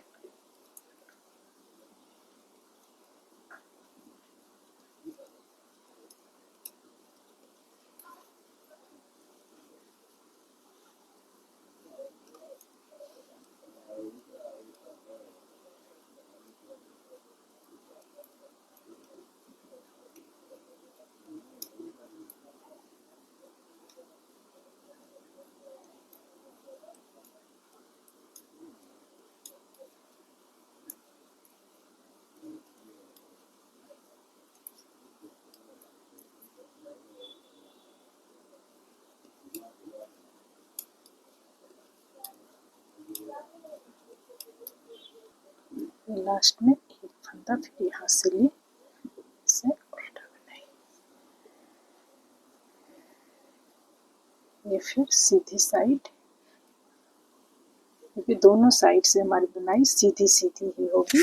B: लास्ट में एक फंदा फिर यहाँ से ली, इसे उल्टा बनाई, ये फिर सीधी साइड, क्योंकि दोनों साइड से हमारी बुनाई सीधी सीधी ही होगी।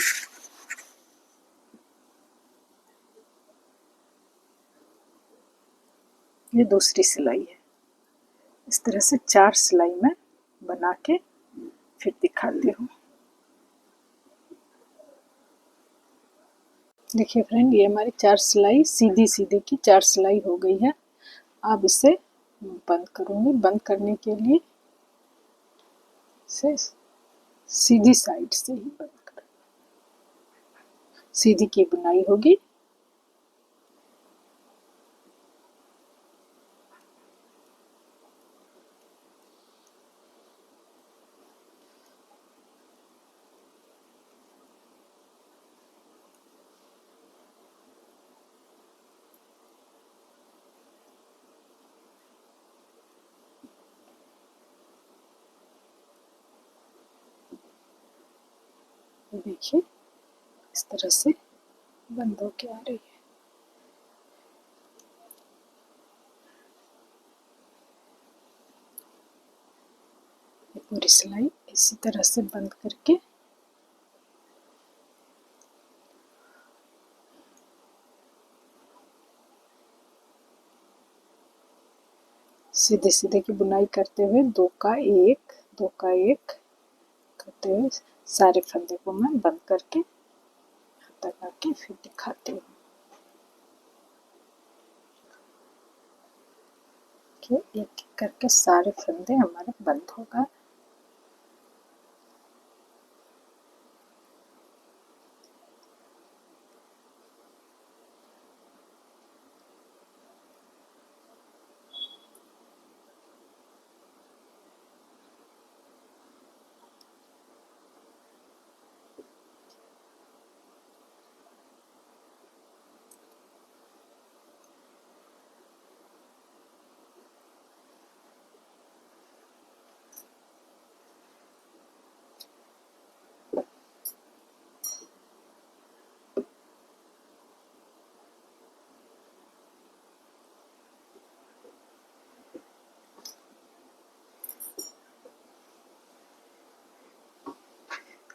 B: ये दूसरी सिलाई है। इस तरह से 4 सिलाई में बना के फिर दिखाती हूँ। देखिए फ्रेंड, ये हमारी 4 सिलाई सीधी सीधी की 4 सिलाई हो गई है। अब इसे बंद करूँगी। बंद करने के लिए इसे सीधी साइड से ही बंद कर, सीधी की बुनाई होगी। देखिए इस तरह से बंद होके आ रही है। ये पूरी सिलाई इसी तरह से बंद करके सीधे सीधे की बुनाई करते हुए 2 का 1 2 का 1 करते हुए सारे फंदे को मैं बंद करके यहाँ तक आके फिर दिखाती हूँ कि एक एक करके सारे फंदे हमारे बंद हो गए।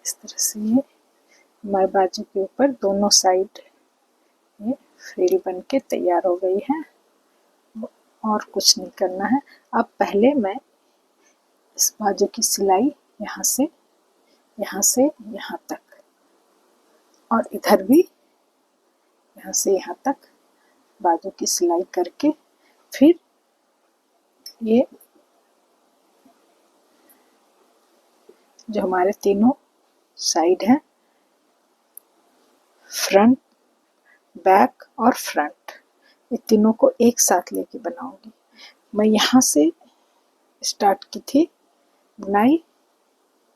B: इस तरह से ये हमारे बाजू के ऊपर दोनों साइड ये फ्रिल बन के तैयार हो गई है। और कुछ नहीं करना है। अब पहले मैं इस बाजू की सिलाई यहाँ से यहाँ तक और इधर भी यहाँ से यहाँ तक बाजू की सिलाई करके फिर ये जो हमारे तीनों साइड हैं, फ्रंट, बैक और फ्रंट, ये तीनों को एक साथ लेके बनाऊंगी। मैं यहाँ से स्टार्ट की थी बुनाई,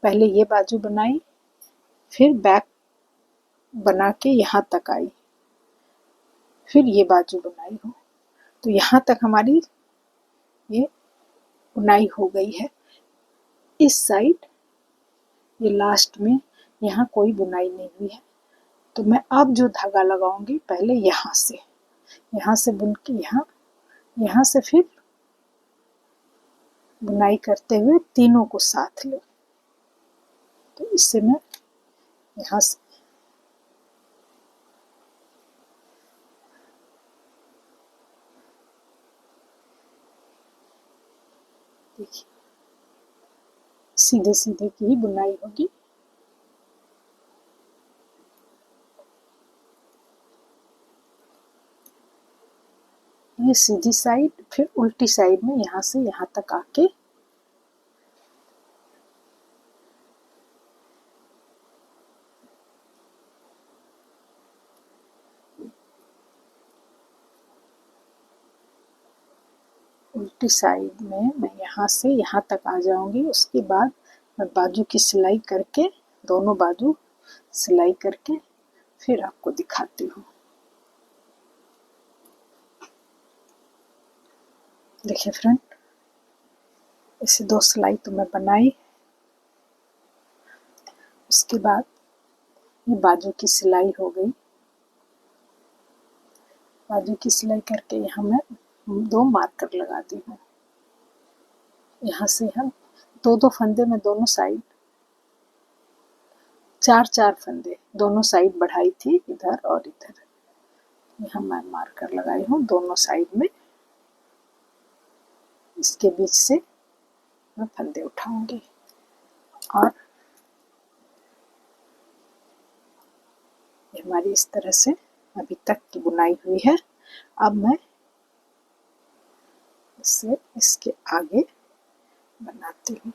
B: पहले ये बाजू बनाई, फिर बैक बना के यहाँ तक आई, फिर ये बाजू बनाई हूँ। तो यहाँ तक हमारी ये बुनाई हो गई है। इस साइड ये लास्ट में यहाँ कोई बुनाई नहीं हुई है, तो मैं अब जो धागा लगाऊंगी पहले यहाँ से बुन के यहाँ से फिर बुनाई करते हुए तीनों को साथ ले। तो इससे मैं यहाँ से देखिए सीधे सीधे की ही बुनाई होगी। ये सीधी साइड, फिर उल्टी साइड में यहाँ से यहाँ तक आके उल्टी साइड में मैं यहाँ से यहाँ तक आ जाऊंगी। उसके बाद मैं बाजू की सिलाई करके, दोनों बाजू सिलाई करके फिर आपको दिखाती हूँ। देखिए फ्रेंड, इसे 2 सिलाई तो मैं बनाई। उसके बाद ये बाजू की सिलाई हो गई। बाजू की सिलाई करके यहाँ मैं 2 मार्कर लगाती हूँ। यहाँ से हम 2-2 फंदे में दोनों साइड, 4-4 फंदे दोनों साइड बढ़ाई थी, इधर और इधर। यहाँ मैं मार्कर लगाई हूँ दोनों साइड में। इसके बीच से मैं फंदे उठाऊंगी और हमारी इस तरह से अभी तक की बुनाई हुई है। अब मैं इसे इसके आगे बनाती हूँ।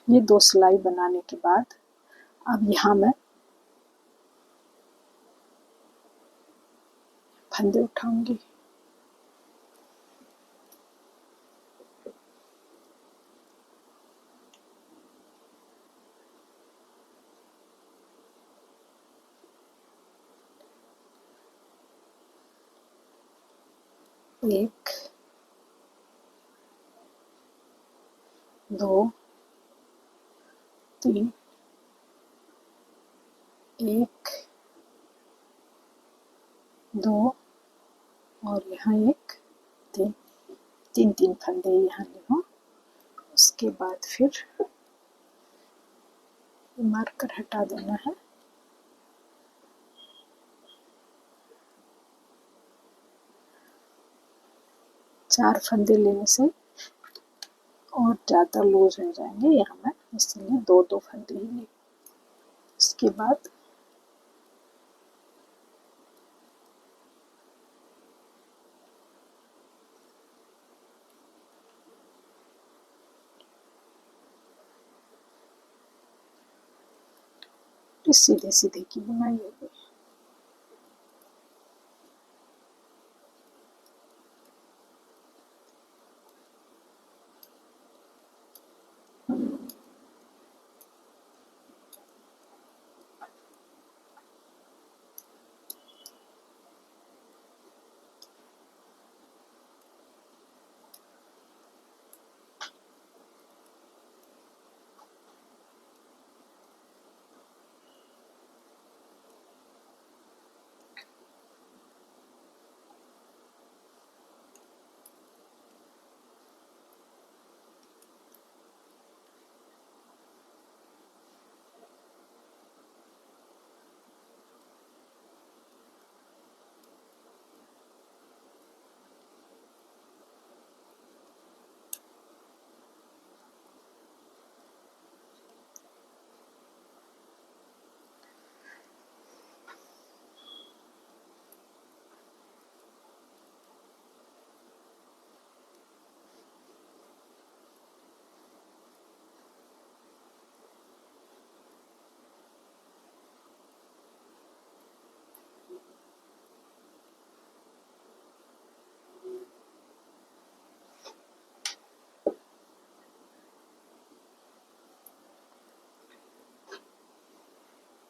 B: ये 2 सिलाई बनाने के बाद अब यहाँ मैं फंदे उठाऊंगी। एक, 2, 3, 1, 2 और यहाँ 1, 3, 3 फंदे यहाँ ले हूँ। उसके बाद फिर मार्कर हटा देना है। चार फंदे लेने से और ज़्यादा लूज हो जाएंगे यहाँ मैं, इसलिए 2-2 फंदे ही ली। उसके बाद सीधे सीधे की बुनाई हो गई।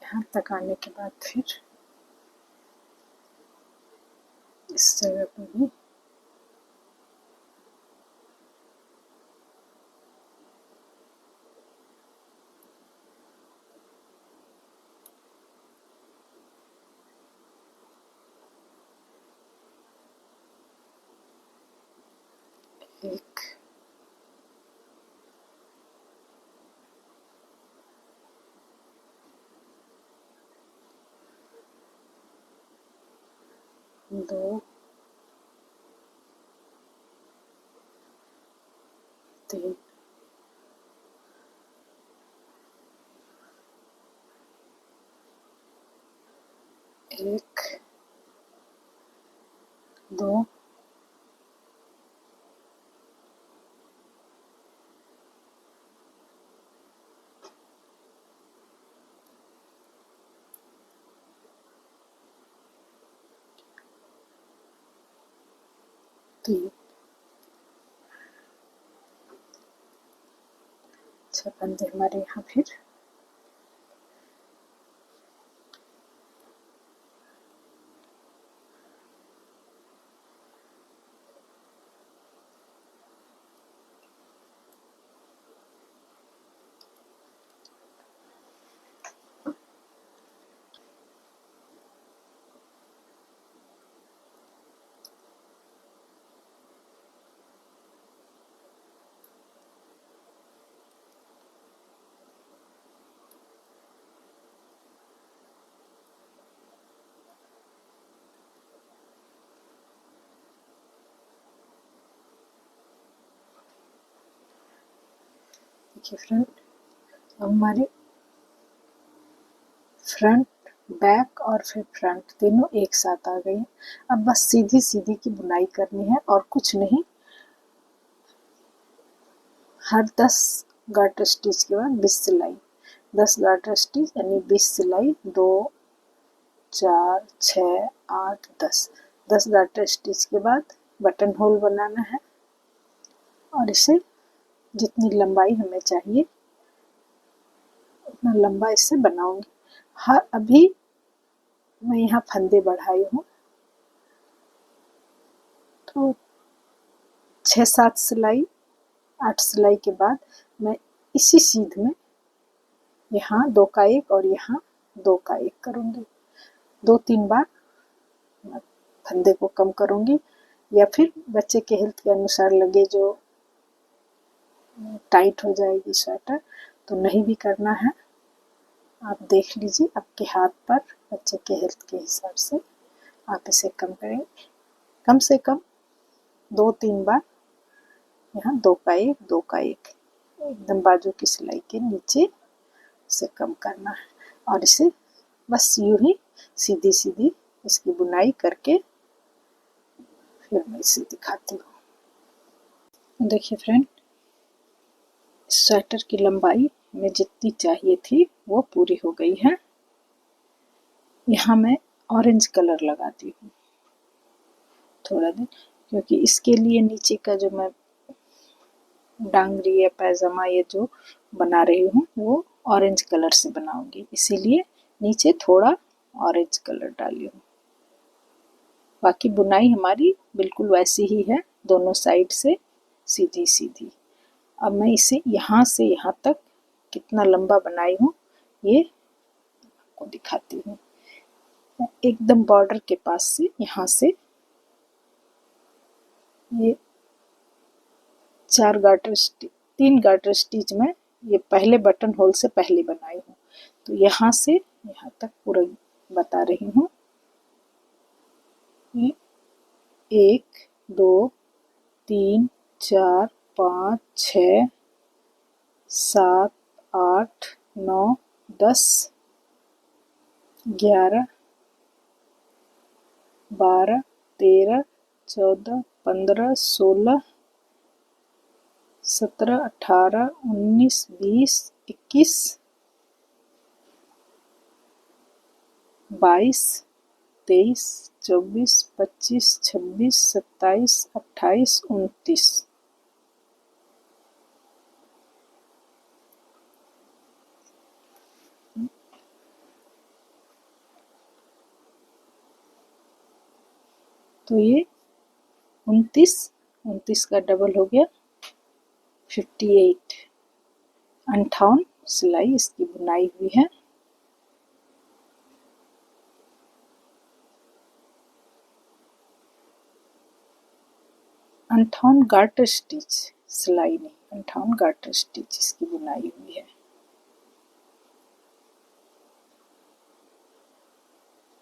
B: यहाँ तक आने के बाद फिर इस जगह पे भी एक, दो, तीन, एक, दो, तीन। अच्छा फंदे हमारे यहाँ फिर देखिए फ्रेंड, अब हमारे फ्रंट, बैक और फिर फ्रंट तीनों एक साथ आ गए हैं। अब बस सीधी सीधी की बुनाई करनी है और कुछ नहीं। हर 10 गार्टर स्टिच के बाद 20 सिलाई, 10 गार्टर स्टिच यानी 20 सिलाई, 2, 4, 6, 8, 10, 10 गार्टर स्टिच के बाद बटन होल बनाना है और इसे जितनी लंबाई हमें चाहिए उतना लंबा इससे बनाऊंगी। हर अभी मैं यहाँ फंदे बढ़ाई हूँ तो 6-7 सिलाई, 8 सिलाई के बाद मैं इसी सीध में यहाँ 2 का 1 और यहाँ 2 का 1 करूँगी। 2-3 बार मैं फंदे को कम करूँगी या फिर बच्चे के हेल्थ के अनुसार लगे जो टाइट हो जाएगी स्वेटर तो नहीं भी करना है। आप देख लीजिए आपके हाथ पर, बच्चे के हेल्थ के हिसाब से आप इसे कम करेंगे। कम से कम 2-3 बार यहाँ 2 का 1, 2 का 1 एकदम बाजू की सिलाई के नीचे इसे कम करना है और इसे बस यूं ही सीधी सीधी इसकी बुनाई करके फिर मैं इसे दिखाती हूँ। देखिए फ्रेंड, स्वेटर की लंबाई में जितनी चाहिए थी वो पूरी हो गई है। यहाँ मैं ऑरेंज कलर लगाती हूँ थोड़ा दिन, क्योंकि इसके लिए नीचे का जो मैं डांगरी या पैजामा ये जो बना रही हूँ वो ऑरेंज कलर से बनाऊंगी, इसीलिए नीचे थोड़ा ऑरेंज कलर डाली हूँ। बाकी बुनाई हमारी बिल्कुल वैसी ही है, दोनों साइड से सीधी सीधी। अब मैं इसे यहाँ से यहाँ तक कितना लंबा बनाई हूँ ये आपको दिखाती हूँ। एकदम बॉर्डर के पास से यहाँ से ये 3 गार्टर स्टिच में ये पहले बटन होल से पहले बनाई हूँ, तो यहाँ से यहाँ तक पूरा बता रही हूँ। ये 1, 2, 3, 4, 5, 6, 7, 8, 9, 10, 11, 12, 13, 14, 15, 16, 17, 18, 19, 20, 21, 22, 23, 24, 25, 26, 27, 28, 29। तो ये 29 का डबल हो गया 58। 58 सिलाई इसकी बुनाई हुई है। अंठावन गार्टर स्टिच, सिलाई नहीं, 58 गार्टर स्टिच इसकी बुनाई हुई है।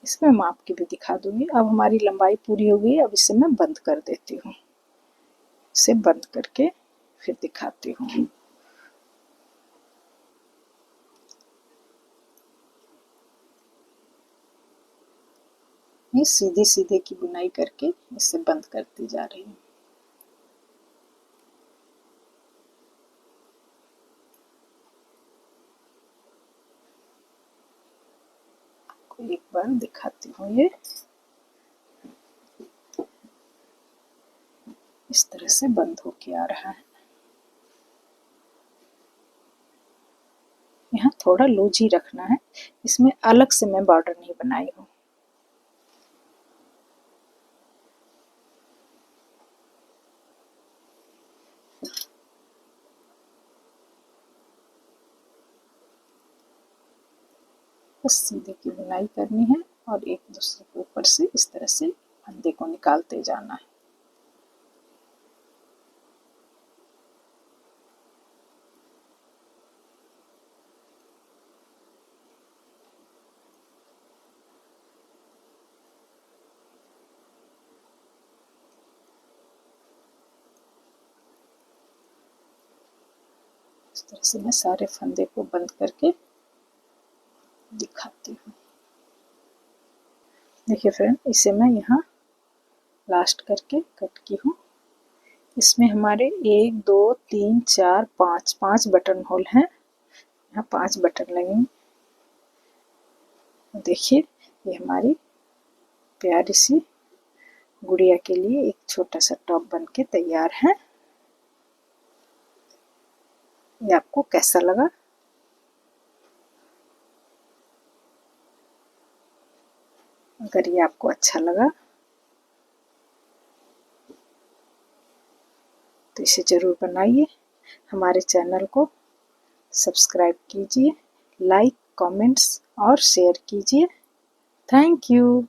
B: इसमें माप के भी दिखा दूंगी। अब हमारी लंबाई पूरी हो गई। अब इसे मैं बंद कर देती हूँ। इसे बंद करके फिर दिखाती हूँ। ये सीधे सीधे की बुनाई करके इसे बंद करती जा रही हूँ। एक बार दिखाती हूँ। ये इस तरह से बंद होके आ रहा है। यहाँ थोड़ा लूज ही रखना है। इसमें अलग से मैं बॉर्डर नहीं बनाई हूँ। बस सीधे की बुनाई करनी है और एक दूसरे के ऊपर से इस तरह से फंदे को निकालते जाना है। इस तरह से मैं सारे फंदे को बंद करके दिखाती हूँ। देखिए फ्रेंड, इसे मैं यहाँ लास्ट करके कट की हूँ। इसमें हमारे 1 2 3 4 5 बटन होल हैं। यहाँ 5 बटन लगेंगे। देखिए, ये हमारी प्यारी सी गुड़िया के लिए एक छोटा सा टॉप बन के तैयार है। ये आपको कैसा लगा? अगर ये आपको अच्छा लगा तो इसे ज़रूर बनाइए। हमारे चैनल को सब्सक्राइब कीजिए, लाइक, कमेंट्स और शेयर कीजिए। Thank you.